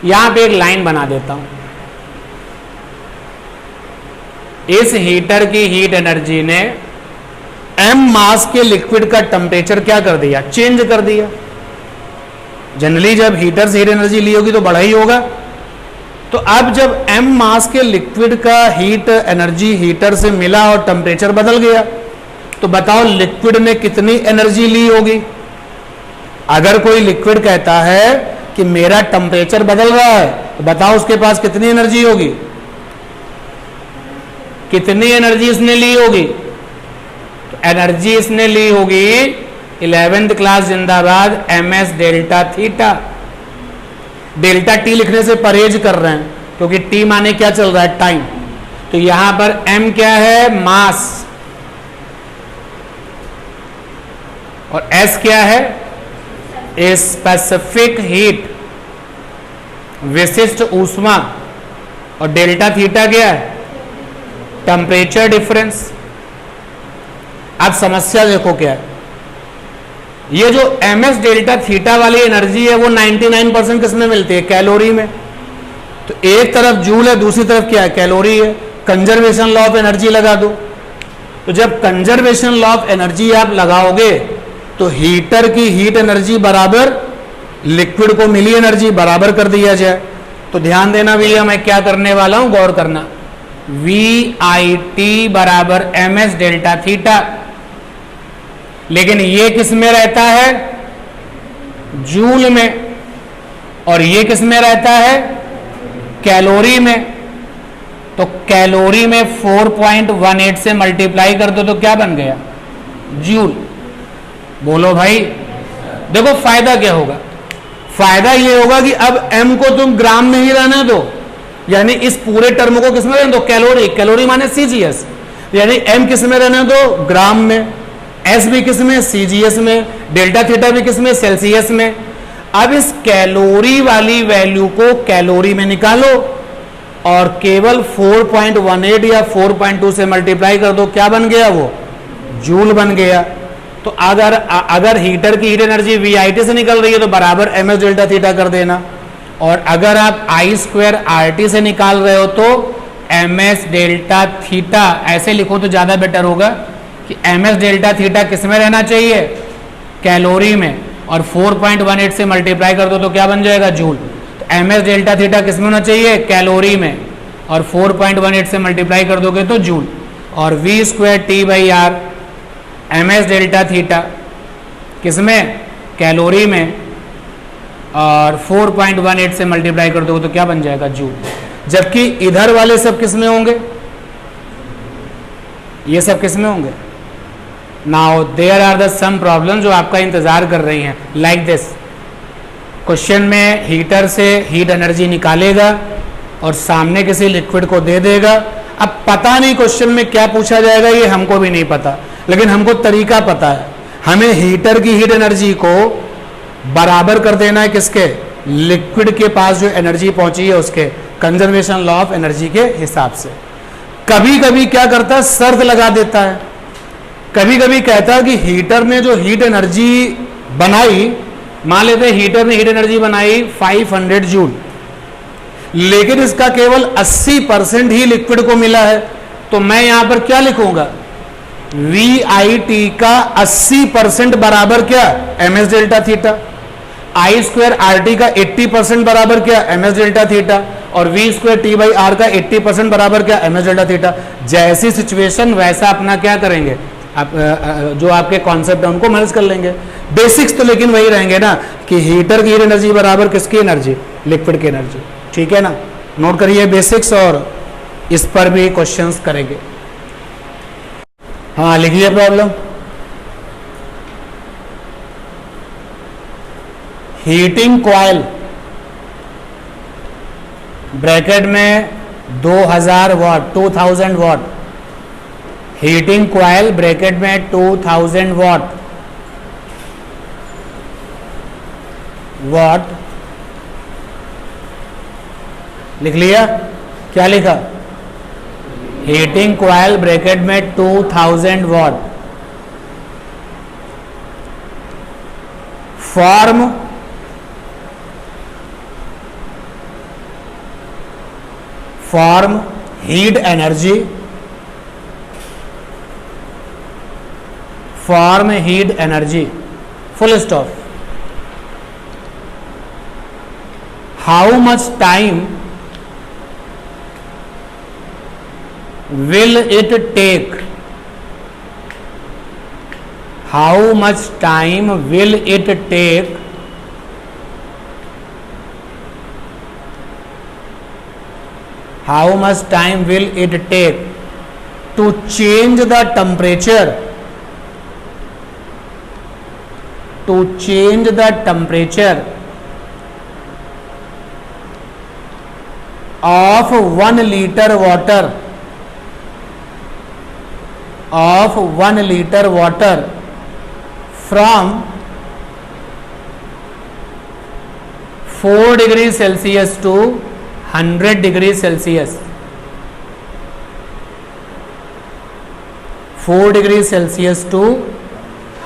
यहां पे एक लाइन बना देता हूं। इस हीटर की हीट एनर्जी ने m मास के लिक्विड का टेम्परेचर क्या कर दिया, चेंज कर दिया। जनरली जब हीटर से हीट एनर्जी ली होगी तो बढ़ा ही होगा। तो अब जब m मास के लिक्विड का हीट एनर्जी हीटर से मिला और टेम्परेचर बदल गया, तो बताओ लिक्विड ने कितनी एनर्जी ली होगी। अगर कोई लिक्विड कहता है कि मेरा टेम्परेचर बदल रहा है, तो बताओ उसके पास कितनी एनर्जी होगी, कितनी एनर्जी इसने ली होगी। तो एनर्जी इसने ली होगी 11th क्लास जिंदाबाद, ms delta theta. Delta T लिखने से परहेज कर रहे हैं, क्योंकि T माने क्या चल रहा है, टाइम। तो यहां पर M क्या है, मास, और S क्या है, स्पेसिफिक हीट, विशिष्ट ऊष्मा, और डेल्टा थीटा क्या है, टेम्परेचर डिफरेंस। अब समस्या देखो क्या है, ये जो ms डेल्टा थीटा वाली एनर्जी है वो 99% किस में मिलती है, कैलोरी में। तो एक तरफ जूल है, दूसरी तरफ क्या है, कैलोरी है। कंजर्वेशन लॉ ऑफ एनर्जी लगा दो। तो जब कंजर्वेशन लॉ ऑफ एनर्जी आप लगाओगे तो हीटर की हीट एनर्जी बराबर लिक्विड को मिली एनर्जी बराबर कर दिया जाए। तो ध्यान देना भैया, मैं क्या करने वाला हूं, गौर करना। VIT बराबर ms डेल्टा थीटा, लेकिन ये किस में रहता है, जूल में, और ये किस में रहता है, कैलोरी में। तो कैलोरी में 4.18 से मल्टीप्लाई कर दो तो क्या बन गया, जूल। बोलो भाई, देखो फायदा क्या होगा, फायदा ये होगा कि अब m को तुम ग्राम में ही रहने दो, यानी इस पूरे टर्म को किस में रहने दो, कैलोरी, कैलोरी माने CGS, यानी m किस में रहने दो, ग्राम में, S भी किस में, CGS में, डेल्टा थीटा भी किस में, सेल्सियस में। अब इस कैलोरी वाली वैल्यू को कैलोरी में निकालो और केवल 4.18 या 4.2 से मल्टीप्लाई कर दो, क्या बन गया, वो जूल बन गया। तो अगर हीटर की हीट एनर्जी VIT से निकल रही है तो बराबर ms डेल्टा थीटा कर देना, और अगर आप I² RT से निकाल रहे हो तो ms डेल्टा थीटा, ऐसे लिखो तो ज्यादा बेटर होगा कि ms डेल्टा थीटा किस में रहना चाहिए, कैलोरी में, और 4.18 से मल्टीप्लाई कर दो तो क्या बन जाएगा, जूल। तो ms डेल्टा थीटा किस में होना चाहिए, कैलोरी में, और 4.18 से मल्टीप्लाई कर दोगे तो जूल। और V²T/R ms डेल्टा थीटा किसमें, कैलोरी में, और 4.18 से मल्टीप्लाई कर दोगे तो क्या बन जाएगा, जूल। जबकि इधर वाले सब किस में होंगे, ये सब किस में होंगे। Now there are the some problem जो आपका इंतजार कर रही हैं, लाइक दिस। क्वेश्चन में हीटर से हीट एनर्जी निकालेगा और सामने किसी लिक्विड को दे देगा। अब पता नहीं क्वेश्चन में क्या पूछा जाएगा, ये हमको भी नहीं पता, लेकिन हमको तरीका पता है। हमें हीटर की हीट एनर्जी को बराबर कर देना है किसके, लिक्विड के पास जो एनर्जी पहुंची है उसके, कंजर्वेशन लॉ ऑफ एनर्जी के हिसाब से। कभी कभी क्या करता है, शर्त लगा देता है, कभी कभी कहता है कि हीटर ने जो हीट एनर्जी बनाई, मान लेते हैं हीटर ने हीट एनर्जी बनाई 500 जूल, लेकिन इसका केवल 80% ही लिक्विड को मिला है। तो मैं यहां पर क्या लिखूंगा, VIT का 80% बराबर क्या, ms delta theta, I² RT का 80% बराबर क्या, ms डेल्टा थीटा, और V²T/R का 80% बराबर क्या, ms डेल्टा थीटा। जैसी सिचुएशन वैसा अपना क्या करेंगे, आप जो आपके कॉन्सेप्ट है उनको मैनेज कर लेंगे। बेसिक्स तो लेकिन वही रहेंगे ना, कि हीटर की हीट एनर्जी बराबर किसकी एनर्जी, लिक्विड की एनर्जी। ठीक है ना, नोट करिए बेसिक्स, और इस पर भी क्वेश्चंस करेंगे। हाँ लिखिए प्रॉब्लम। हीटिंग कॉइल ब्रैकेट में 2000 वाट, 2000 वाट, हीटिंग कॉइल ब्रैकेट में 2000 वाट, लिख लिया, क्या लिखा, हीटिंग कॉइल ब्रैकेट में 2000 watt, form heat energy, form heat energy, full stop. How much time will it take, how much time will it take how much time will it take to change the temperature, to change the temperature of 1 litre water, of 1 litre water from 4 degree Celsius to 100 degree Celsius, 4 degree Celsius to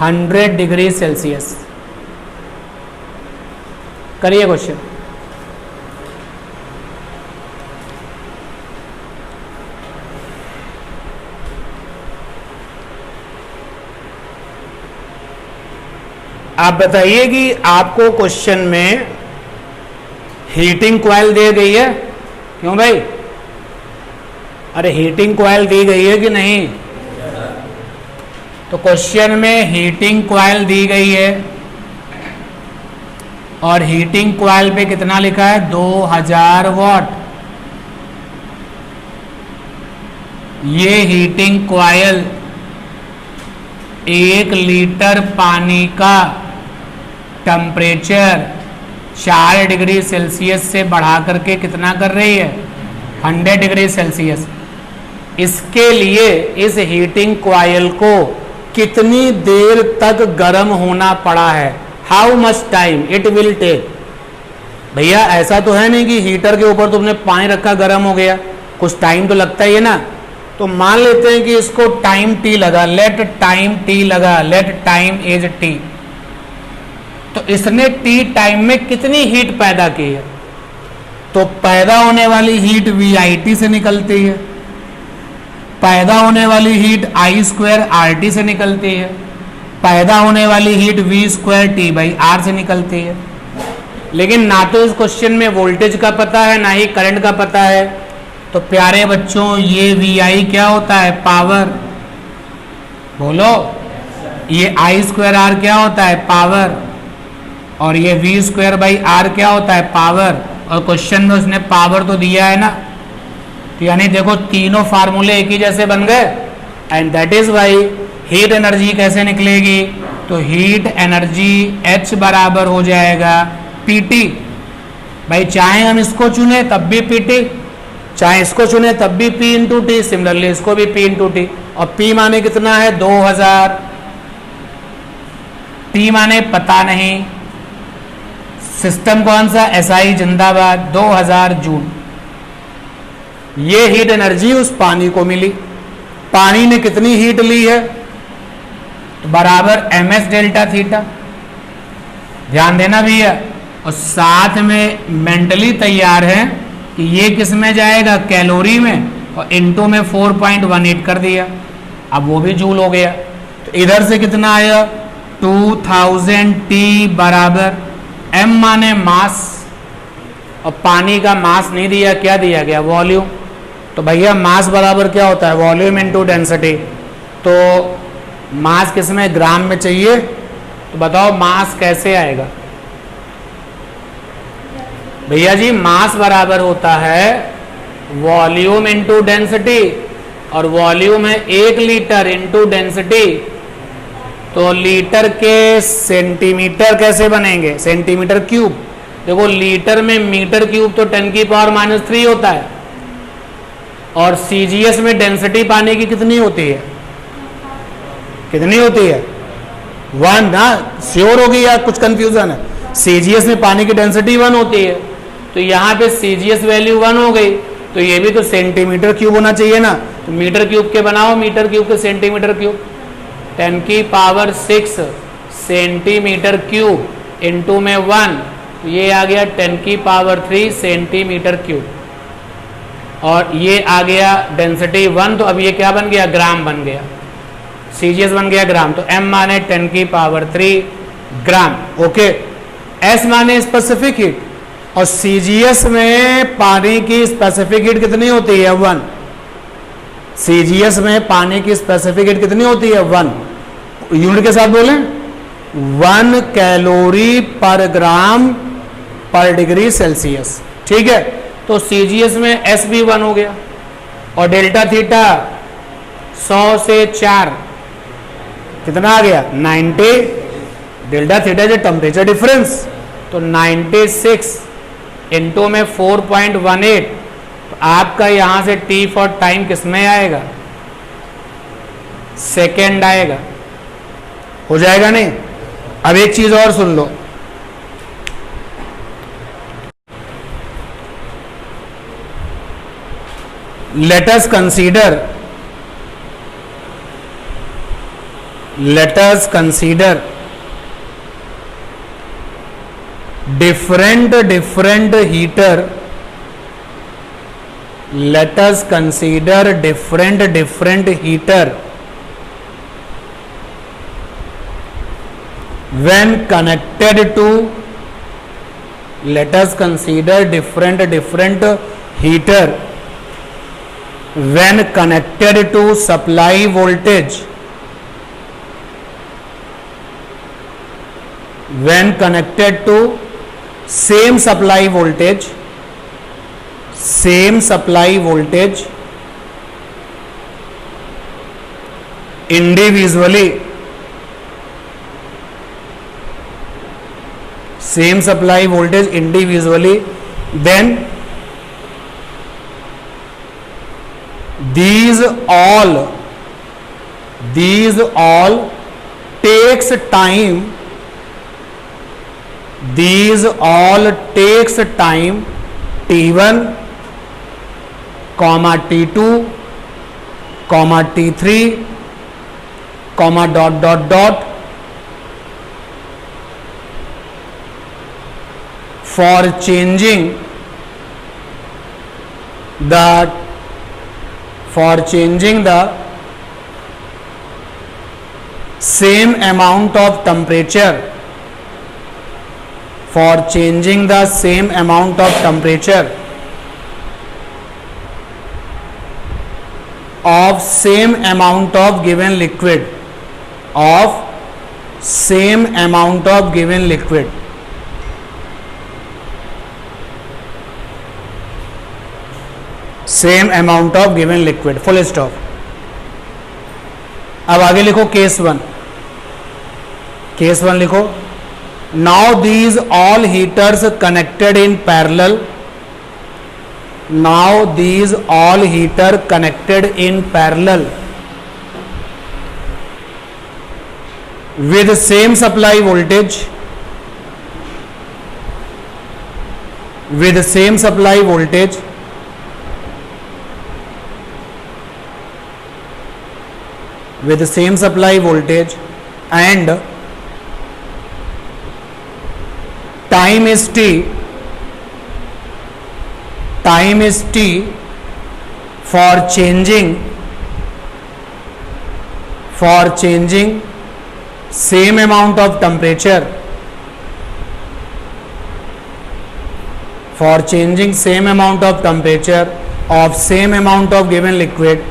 100 degree Celsius. करिए question. आप बताइए कि आपको question में heating coil दी गई है, क्यों भाई? अरे हीटिंग कॉइल दी गई है कि नहीं? तो क्वेश्चन में हीटिंग कॉइल दी गई है और हीटिंग कॉइल पे कितना लिखा है? 2000 वाट। ये हीटिंग कॉइल 1 लीटर पानी का टेम्परेचर 4 डिग्री सेल्सियस से बढ़ा करके कितना कर रही है? 100 डिग्री सेल्सियस। इसके लिए इस हीटिंग कॉइल को कितनी देर तक गर्म होना पड़ा है? How much time it will take? भैया ऐसा तो है नहीं कि हीटर के ऊपर तुमने पानी रखा गर्म हो गया, कुछ टाइम तो लगता ही है ना। तो मान लेते हैं कि इसको टाइम टी लगा, लेट टाइम टी लगा, लेट टाइम इज टी। तो इसने टी टाइम में कितनी हीट पैदा की है? तो पैदा होने वाली हीट VIT से निकलती है, पैदा होने वाली हीट I² RT से निकलती है, पैदा होने वाली हीट V² T/R से निकलती है। लेकिन ना तो इस क्वेश्चन में वोल्टेज का पता है ना ही करंट का पता है। तो प्यारे बच्चों ये VI क्या होता है? पावर। बोलो, ये I² R क्या होता है? पावर। और ये V²/R क्या होता है? पावर। और क्वेश्चन में उसने पावर तो दिया है ना, तो यानी देखो तीनों फार्मूले एक ही जैसे बन गए। And that is why heat energy कैसे निकलेगी? तो हीट एनर्जी H बराबर हो जाएगा PT। भाई चाहे हम इसको चुने तब भी PT, चाहे इसको चुने तब भी P इंटू टी, सिमिलरली इसको भी P इंटू टी। और P माने कितना है? 2000। T माने पता नहीं। सिस्टम कौन सा? SI जिंदाबाद। 2000 जूल। ये हीट एनर्जी उस पानी को मिली। पानी ने कितनी हीट ली है? तो बराबर MS डेल्टा थीटा। ध्यान देना भैया। और साथ में मेंटली तैयार है कि ये किस में जाएगा? कैलोरी में। और इनटू में 4.18 कर दिया, अब वो भी जूल हो गया। तो इधर से कितना आया? 2000 T बराबर M माने मास, और पानी का मास नहीं दिया, क्या दिया गया? वॉल्यूम। तो भैया मास बराबर क्या होता है? Volume into density. तो मास किस में? ग्राम में चाहिए। तो बताओ मास कैसे आएगा? भैया जी मास बराबर होता है वॉल्यूम इनटू डेंसिटी, और वॉल्यूम है 1 लीटर इनटू डेंसिटी। तो लीटर के सेंटीमीटर कैसे बनेंगे? Centimetre cube. देखो लीटर में मीटर क्यूब तो 10⁻³ होता है। और CGS में डेंसिटी पानी की कितनी होती है? कितनी होती है? 1 ना? श्योर होगी या कुछ कंफ्यूजन है? CGS में पानी की डेंसिटी 1 होती है। तो यहाँ पे CGS वैल्यू 1 हो गई, तो ये भी तो सेंटीमीटर क्यूब होना चाहिए ना। तो मीटर क्यूब के बनाओ, मीटर क्यूब के centimetre cube. 10⁶ centimetre cube into में 1, तो ये आ गया 10⁻³ सेंटीमीटर क्यूब। और ये आ गया डेंसिटी 1, तो अब ये क्या बन गया? ग्राम बन गया। CGS बन गया ग्राम। तो M माने 10⁻³ ग्राम। ओके। S माने स्पेसिफिक हीट, और CGS में पानी की स्पेसिफिक हीट कितनी होती है? 1। CGS में पानी की स्पेसिफिक हीट कितनी होती है? 1। यूनिट के साथ बोलें, 1 कैलोरी पर ग्राम पर डिग्री सेल्सियस। ठीक है। तो CGS में S भी 1 हो गया, और डेल्टा थीटा 100 से 4 कितना आ गया? 90। डेल्टा थीटा जो टेम्परेचर डिफरेंस, तो 96 इनटू में 4.18, आपका यहां से टी फॉर टाइम किस में आएगा? सेकेंड आएगा। हो जाएगा नहीं? अब एक चीज और सुन लो, let us consider different heater. Let us consider different heater when connected to, let us consider different heater when connected to supply voltage, when connected to same supply voltage individually, same supply voltage individually, then these all takes time, t1, t2, t3, dot for changing the same amount of temperature, of same amount of given liquid, full stop. अब आगे लिखो case one लिखो. Now these all heaters connected in parallel, with same supply voltage, and time is t for changing same amount of temperature, of same amount of given liquid,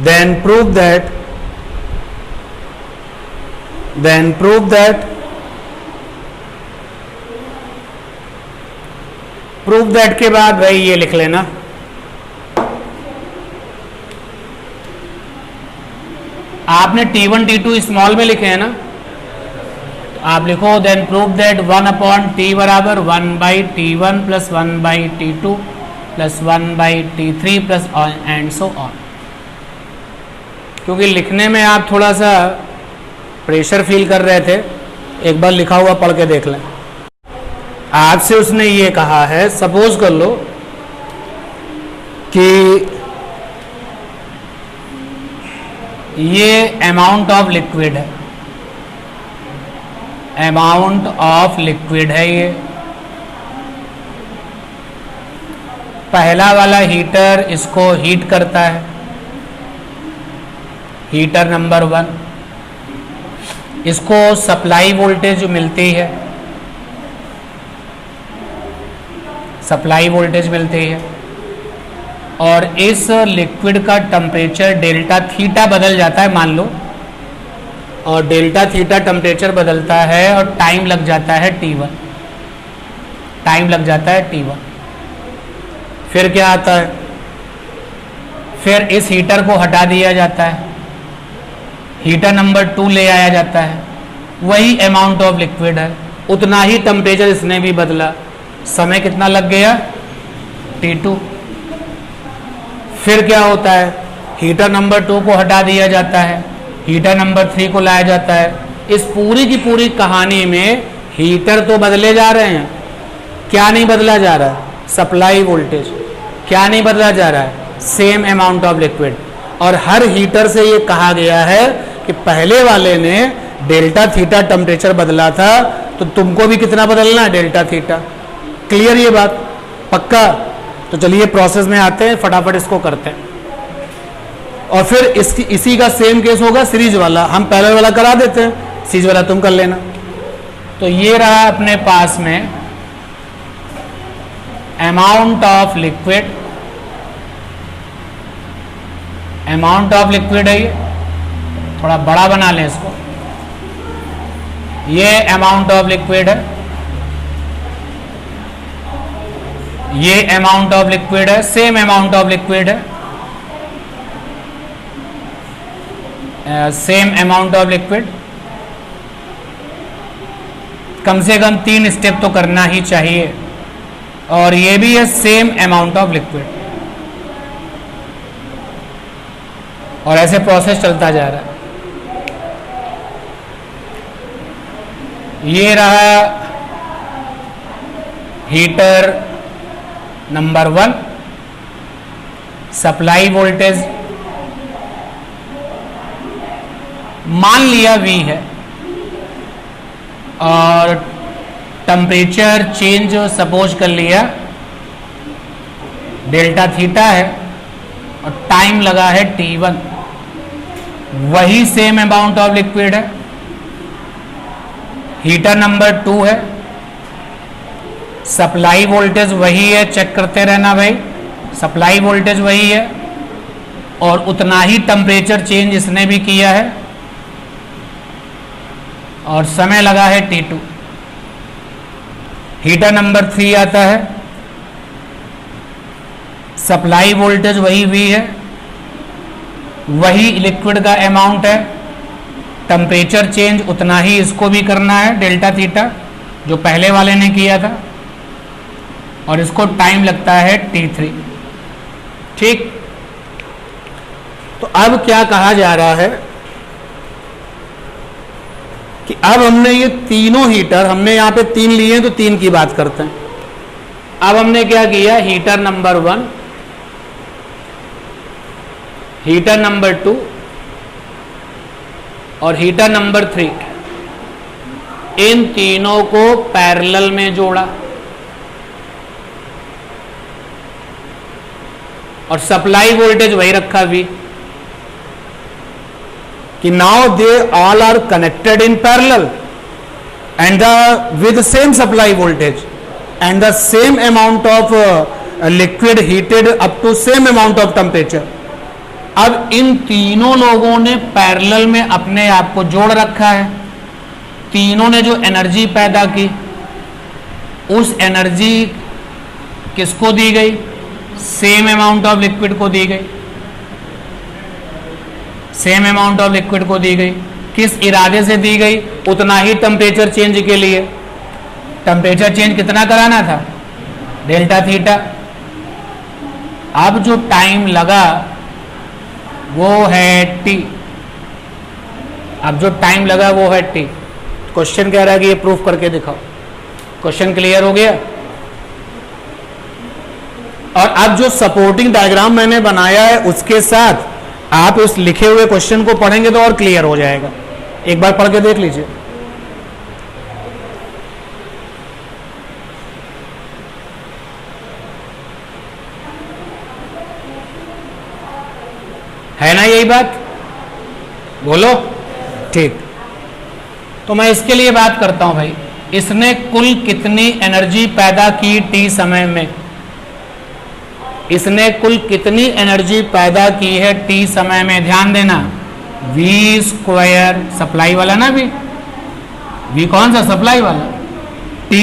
then prove that के बाद भाई ये लिख लेना, आपने T1 T2 small में लिखे हैं ना, आप लिखो देन प्रूव दैट 1/T बराबर 1/T1 plus 1/T2 plus 1/T3 plus and so on. क्योंकि लिखने में आप थोड़ा सा प्रेशर फील कर रहे थे, एक बार लिखा हुआ पढ़ के देख लें. आपसे उसने ये कहा है, सपोज कर लो कि ये अमाउंट ऑफ लिक्विड है, ये पहला वाला हीटर इसको हीट करता है, हीटर नंबर 1, इसको सप्लाई वोल्टेज जो मिलती है, और इस लिक्विड का टेम्परेचर डेल्टा थीटा बदल जाता है मान लो, और डेल्टा थीटा टेम्परेचर बदलता है और टाइम लग जाता है T1, फिर क्या आता है, फिर इस हीटर को हटा दिया जाता है, हीटर नंबर 2 ले आया जाता है, वही अमाउंट ऑफ लिक्विड है, उतना ही टेम्परेचर इसने भी बदला, समय कितना लग गया T2। फिर क्या होता है, हीटर नंबर 2 को हटा दिया जाता है, हीटर नंबर 3 को लाया जाता है। इस पूरी की पूरी कहानी में हीटर तो बदले जा रहे हैं, क्या नहीं बदला जा रहा है, सप्लाई वोल्टेज। क्या नहीं बदला जा रहा है, सेम अमाउंट ऑफ लिक्विड। और हर हीटर से ये कहा गया है कि पहले वाले ने डेल्टा थीटा टेम्परेचर बदला था, तो तुमको भी कितना बदलना है, डेल्टा थीटा। क्लियर ये बात, पक्का? तो चलिए प्रोसेस में आते हैं, फटाफट इसको करते हैं। और फिर इसी का सेम केस होगा सीरीज वाला, हम पैरेलल वाला करा देते हैं, सीरीज वाला तुम कर लेना। तो ये रहा अपने पास में amount of liquid, amount of liquid है, ये थोड़ा बड़ा बना लें इसको, ये अमाउंट ऑफ लिक्विड है, ये अमाउंट ऑफ लिक्विड है, सेम अमाउंट ऑफ लिक्विड है, सेम अमाउंट ऑफ लिक्विड। कम से कम 3 स्टेप तो करना ही चाहिए। और ये भी है सेम अमाउंट ऑफ लिक्विड, और ऐसे प्रोसेस चलता जा रहा है। ये रहा हीटर नंबर 1, सप्लाई वोल्टेज मान लिया V है, और टेम्परेचर चेंज सपोज कर लिया डेल्टा थीटा है, और टाइम लगा है T1। वही सेम अमाउंट ऑफ लिक्विड है, हीटर नंबर 2 है, सप्लाई वोल्टेज वही है, चेक करते रहना भाई, सप्लाई वोल्टेज वही है, और उतना ही टेम्परेचर चेंज इसने भी किया है, और समय लगा है T2। हीटर नंबर 3 आता है, सप्लाई वोल्टेज वही V है, वही लिक्विड का अमाउंट है, टेम्परेचर चेंज उतना ही इसको भी करना है डेल्टा थीटा, जो पहले वाले ने किया था, और इसको टाइम लगता है T3। ठीक, तो अब क्या कहा जा रहा है कि अब हमने ये तीनों हीटर, हमने यहां पे 3 लिए हैं, तो 3 की बात करते हैं। अब हमने क्या किया, हीटर नंबर 1, हीटर नंबर 2 और हीटर नंबर 3, इन तीनों को पैरेलल में जोड़ा, और सप्लाई वोल्टेज वही रखा V, कि now they all are connected in parallel and with same supply voltage and the same amount of liquid heated up to same amount of temperature. अब इन तीनों लोगों ने पैरेलल में अपने आप को जोड़ रखा है, तीनों ने जो एनर्जी पैदा की, उस एनर्जी किसको दी गई, सेम अमाउंट ऑफ लिक्विड को दी गई, सेम अमाउंट ऑफ लिक्विड को दी गई। किस इरादे से दी गई, उतना ही टेम्परेचर चेंज के लिए। टेम्परेचर चेंज कितना कराना था, डेल्टा थीटा। अब जो टाइम लगा वो है T, अब जो टाइम लगा वो है T। क्वेश्चन कह रहा है कि ये प्रूफ करके दिखाओ। क्वेश्चन क्लियर हो गया? और अब जो सपोर्टिंग डायग्राम मैंने बनाया है उसके साथ आप उस लिखे हुए क्वेश्चन को पढ़ेंगे तो और क्लियर हो जाएगा। एक बार पढ़ के देख लीजिए। है ना यही बात? बोलो। ठीक, तो मैं इसके लिए बात करता हूं भाई, इसने कुल कितनी एनर्जी पैदा की T समय में, इसने कुल कितनी एनर्जी पैदा की है T समय में। ध्यान देना, V², सप्लाई वाला ना, V कौन सा, सप्लाई वाला, T,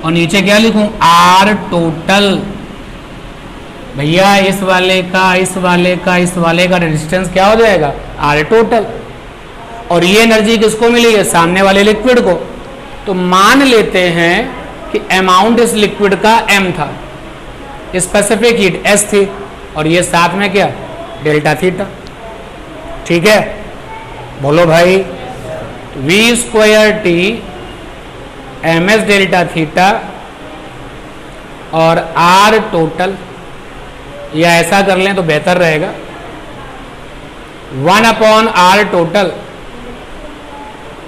और नीचे क्या लिखूं, R टोटल। भैया इस वाले का, इस वाले का, इस वाले का रेजिस्टेंस क्या हो जाएगा, R टोटल। और ये एनर्जी किसको मिली है? सामने वाले लिक्विड को। तो मान लेते हैं कि अमाउंट इस लिक्विड का m था, स्पेसिफिक हीट s थी, और ये साथ में क्या? Delta theta. ठीक है, बोलो भाई। v square T ms delta theta और r टोटल, या ऐसा कर लें तो बेहतर रहेगा, 1/r टोटल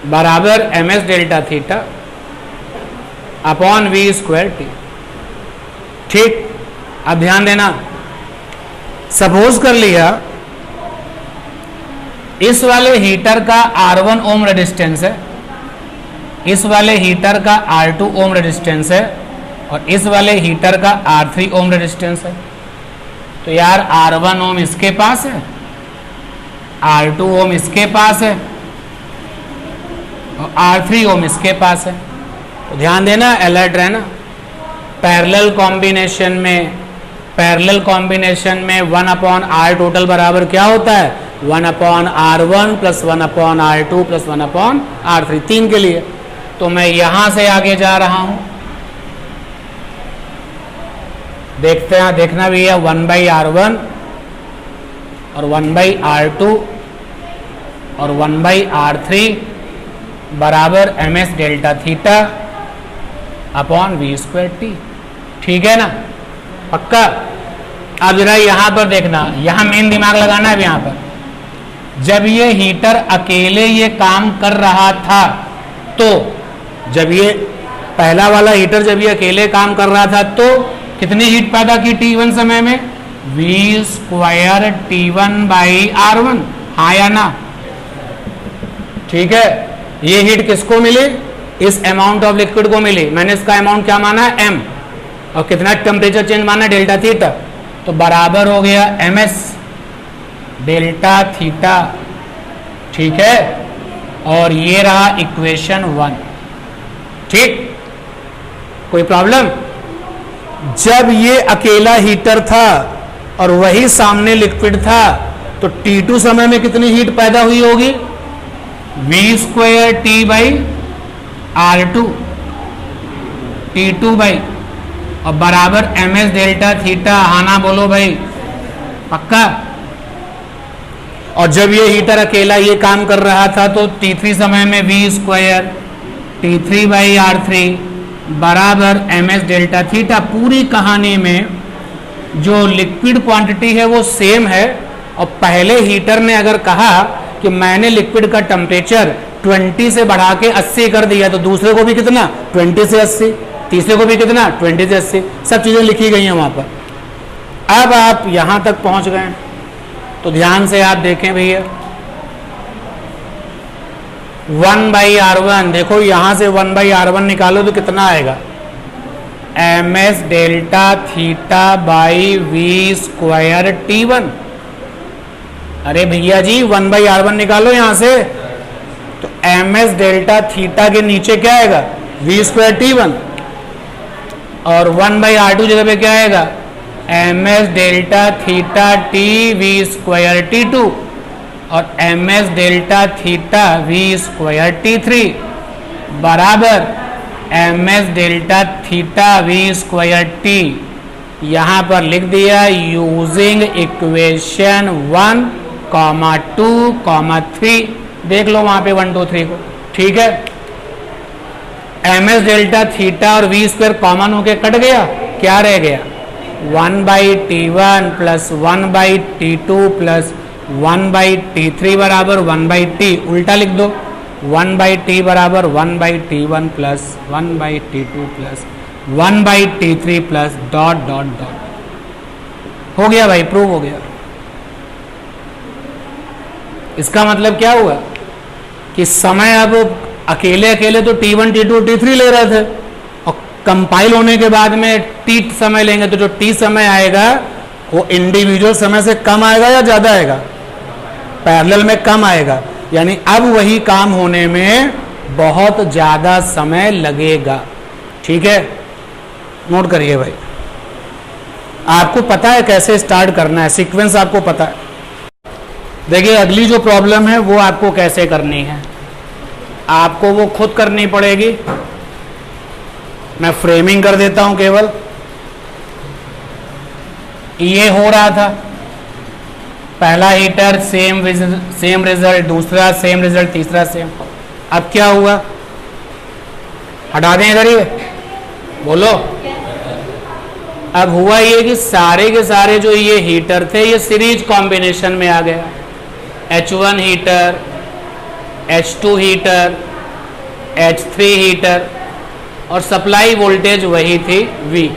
बराबर ms delta theta upon v square T. ठीक, अब ध्यान देना, सपोज कर लिया इस वाले हीटर का R1 ओम रेजिस्टेंस है, इस वाले हीटर का R2 ओम रेजिस्टेंस है, और इस वाले हीटर का R3 ओम रेजिस्टेंस है। तो यार R1 ओम इसके पास है, R2 ओम इसके पास है, और R3 ओम इसके पास है। तो ध्यान देना, अलर्ट रहना। पैरेलल कॉम्बिनेशन में 1/r टोटल बराबर क्या होता है? 1/r1 plus 1/r2 plus 1/r3, 3 के लिए। तो मैं यहां से आगे जा रहा हूं, देखते हैं, देखना भी है, 1/r1 और 1/r2 और 1/r3 बराबर ms delta theta upon v square T. ठीक है ना, पक्का। अब जरा यहां पर देखना, यहां मेन दिमाग लगाना है यहां पर। जब ये हीटर अकेले ये काम कर रहा था, तो जब ये पहला वाला हीटर जब ये अकेले काम कर रहा था तो कितनी हीट पैदा की T1 समय में? v स्क्वायर T1/r1, हाँ या ना? ठीक है, ये हीट किसको मिली? इस अमाउंट ऑफ लिक्विड को मिली। मैंने इसका अमाउंट क्या माना है? m, और कितना टेम्परेचर चेंज माना है? Delta theta. तो बराबर हो गया ms डेल्टा थीटा। ठीक है, और ये रहा इक्वेशन 1। ठीक, कोई प्रॉब्लम? जब ये अकेला हीटर था और वही सामने लिक्विड था, तो T2 समय में कितनी हीट पैदा हुई होगी? v square T/r2 T2 by, और बराबर ms डेल्टा थीटा। हाना बोलो भाई, पक्का। और जब ये हीटर अकेला ये काम कर रहा था तो T3 समय में v स्क्वायर T3/r3 बराबर ms डेल्टा थीटा। पूरी कहानी में जो लिक्विड क्वांटिटी है वो सेम है, और पहले हीटर ने अगर कहा कि मैंने लिक्विड का टेम्परेचर 20 से बढ़ा के 80 कर दिया, तो दूसरे को भी कितना? 20 से 80, तीसरे को भी कितना? 20 से 80। सब चीजें लिखी गई हैं वहां पर। अब आप यहां तक पहुंच गए, तो ध्यान से आप देखें भैया, 1/r1, देखो यहां से 1/r1 निकालो तो कितना आएगा? ms delta theta by v square T1। अरे भैया जी 1/r1 निकालो यहां से, तो ms डेल्टा थीटा के नीचे क्या आएगा? v स्क्वायर T1, और 1/r2 जगह पे क्या आएगा? ms delta theta t v square T2, और ms delta theta v square T3 बराबर ms delta theta v square T। यहां पर लिख दिया यूजिंग इक्वेशन 1,2,3। देख लो वहां पे 1 2 3 को। ठीक है, ms डेल्टा थीटा और v स्क्वायर कॉमन होके कट गया, क्या रह गया? 1/T1 plus 1/T2 plus 1/T3 बराबर 1/T। उल्टा लिख दो, 1/T बराबर 1/T1 plus 1/T2 plus 1/T3 plus dot dot dot. हो गया भाई, प्रूव हो गया। इसका मतलब क्या हुआ कि समय अब अकेले अकेले तो T1 T2 T3 ले रहे थे, और कंपाइल होने के बाद में T समय लेंगे तो जो T समय आएगा वो इंडिविजुअल समय से कम आएगा या ज्यादा आएगा? पैरेलल में कम आएगा, यानी अब वही काम होने में बहुत ज्यादा समय लगेगा। ठीक है, नोट करिए भाई, आपको पता है कैसे स्टार्ट करना है, सीक्वेंस आपको पता है। देखिए अगली जो प्रॉब्लम है वो आपको कैसे करनी है, आपको वो खुद करनी पड़ेगी। मैं फ्रेमिंग कर देता हूं केवल। ये हो रहा था, पहला हीटर सेम रिजल्ट, दूसरा सेम रिजल्ट, तीसरा सेम। अब क्या हुआ, हटा दें इधर, ये बोलो। अब हुआ ये कि सारे के सारे जो ये हीटर थे ये सीरीज कॉम्बिनेशन में आ गया। H1 heater, H2 heater, H3 heater, और सप्लाई वोल्टेज वही थी V।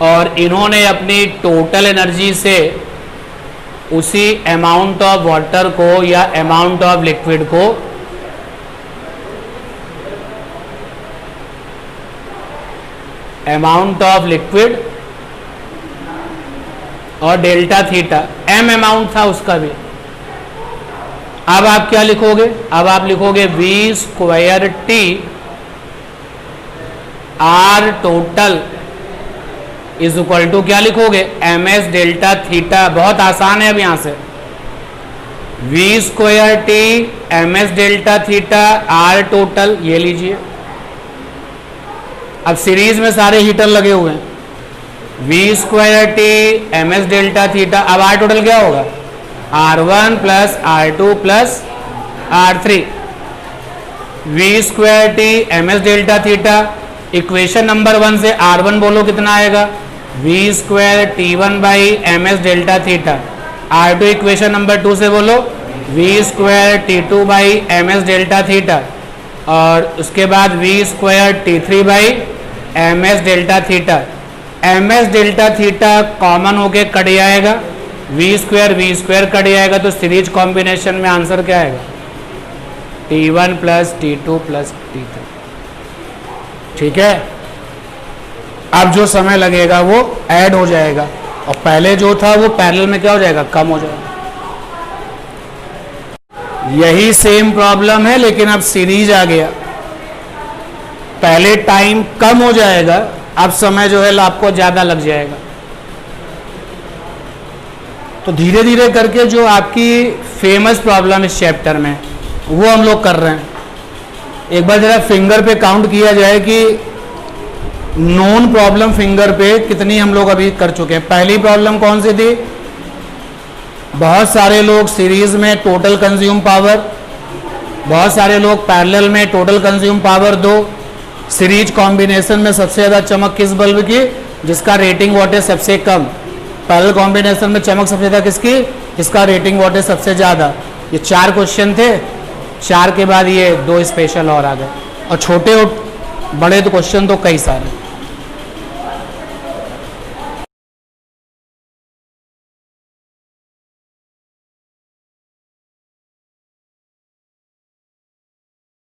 और इन्होंने अपनी टोटल एनर्जी से उसी अमाउंट ऑफ वाटर को या अमाउंट ऑफ लिक्विड को और डेल्टा थीटा m अमाउंट था उसका भी। अब आप क्या लिखोगे, अब आप लिखोगे V square T R total is equal to, क्या लिखोगे, ms डेल्टा थीटा। बहुत आसान है। अब यहां से V square T ms delta theta R total, ये लीजिए। अब सीरीज में सारे हीटर लगे हुए हैं, V square T ms delta theta. अब R टोटल क्या होगा, R1 plus R2 plus R3। V square T ms delta theta, equation number 1 से R1 बोलो कितना आएगा, V square T1 by ms delta theta. R2 equation number 2 से बोलो V square T2 by ms delta theta. और उसके बाद V square T3 by ms delta theta. ms delta theta common होके कट जाएगा, V स्क्वायर कट जाएगा, तो series combination में आंसर क्या आएगा, T1 plus T2 plus T3। ठीक है। अब जो समय लगेगा वो ऐड हो जाएगा, और पहले जो था वो पैरेलल में क्या हो जाएगा, कम हो जाएगा। यही सेम प्रॉब्लम है, लेकिन अब सीरीज आ गया। पहले टाइम कम हो जाएगा, अब समय जो है आपको ज्यादा लग जाएगा। तो धीरे धीरे करके जो आपकी फेमस प्रॉब्लम इस चैप्टर में वो हम लोग कर रहे हैं। एक बार जरा फिंगर पे काउंट किया जाए कि नॉन प्रॉब्लम फिंगर पे कितनी हम लोग अभी कर चुके हैं। पहली प्रॉब्लम कौन सी थी, बहुत सारे लोग सीरीज में टोटल कंज्यूम पावर, बहुत सारे लोग पैरेलल में total consume power 2। Series combination में सबसे ज़्यादा चमक किस बल्ब की, जिसका रेटिंग वोल्टेज सबसे कम। पैरेलल कॉम्बिनेशन में चमक सबसे ज़्यादा किसकी, जिसका रेटिंग वोल्टेज सबसे ज़्यादा। ये 4 क्वेश्चन थे, 4 के बाद ये 2 स्पेशल और आ गए, और छोटे और बड़े तो क्वेश्चन तो कई सारे।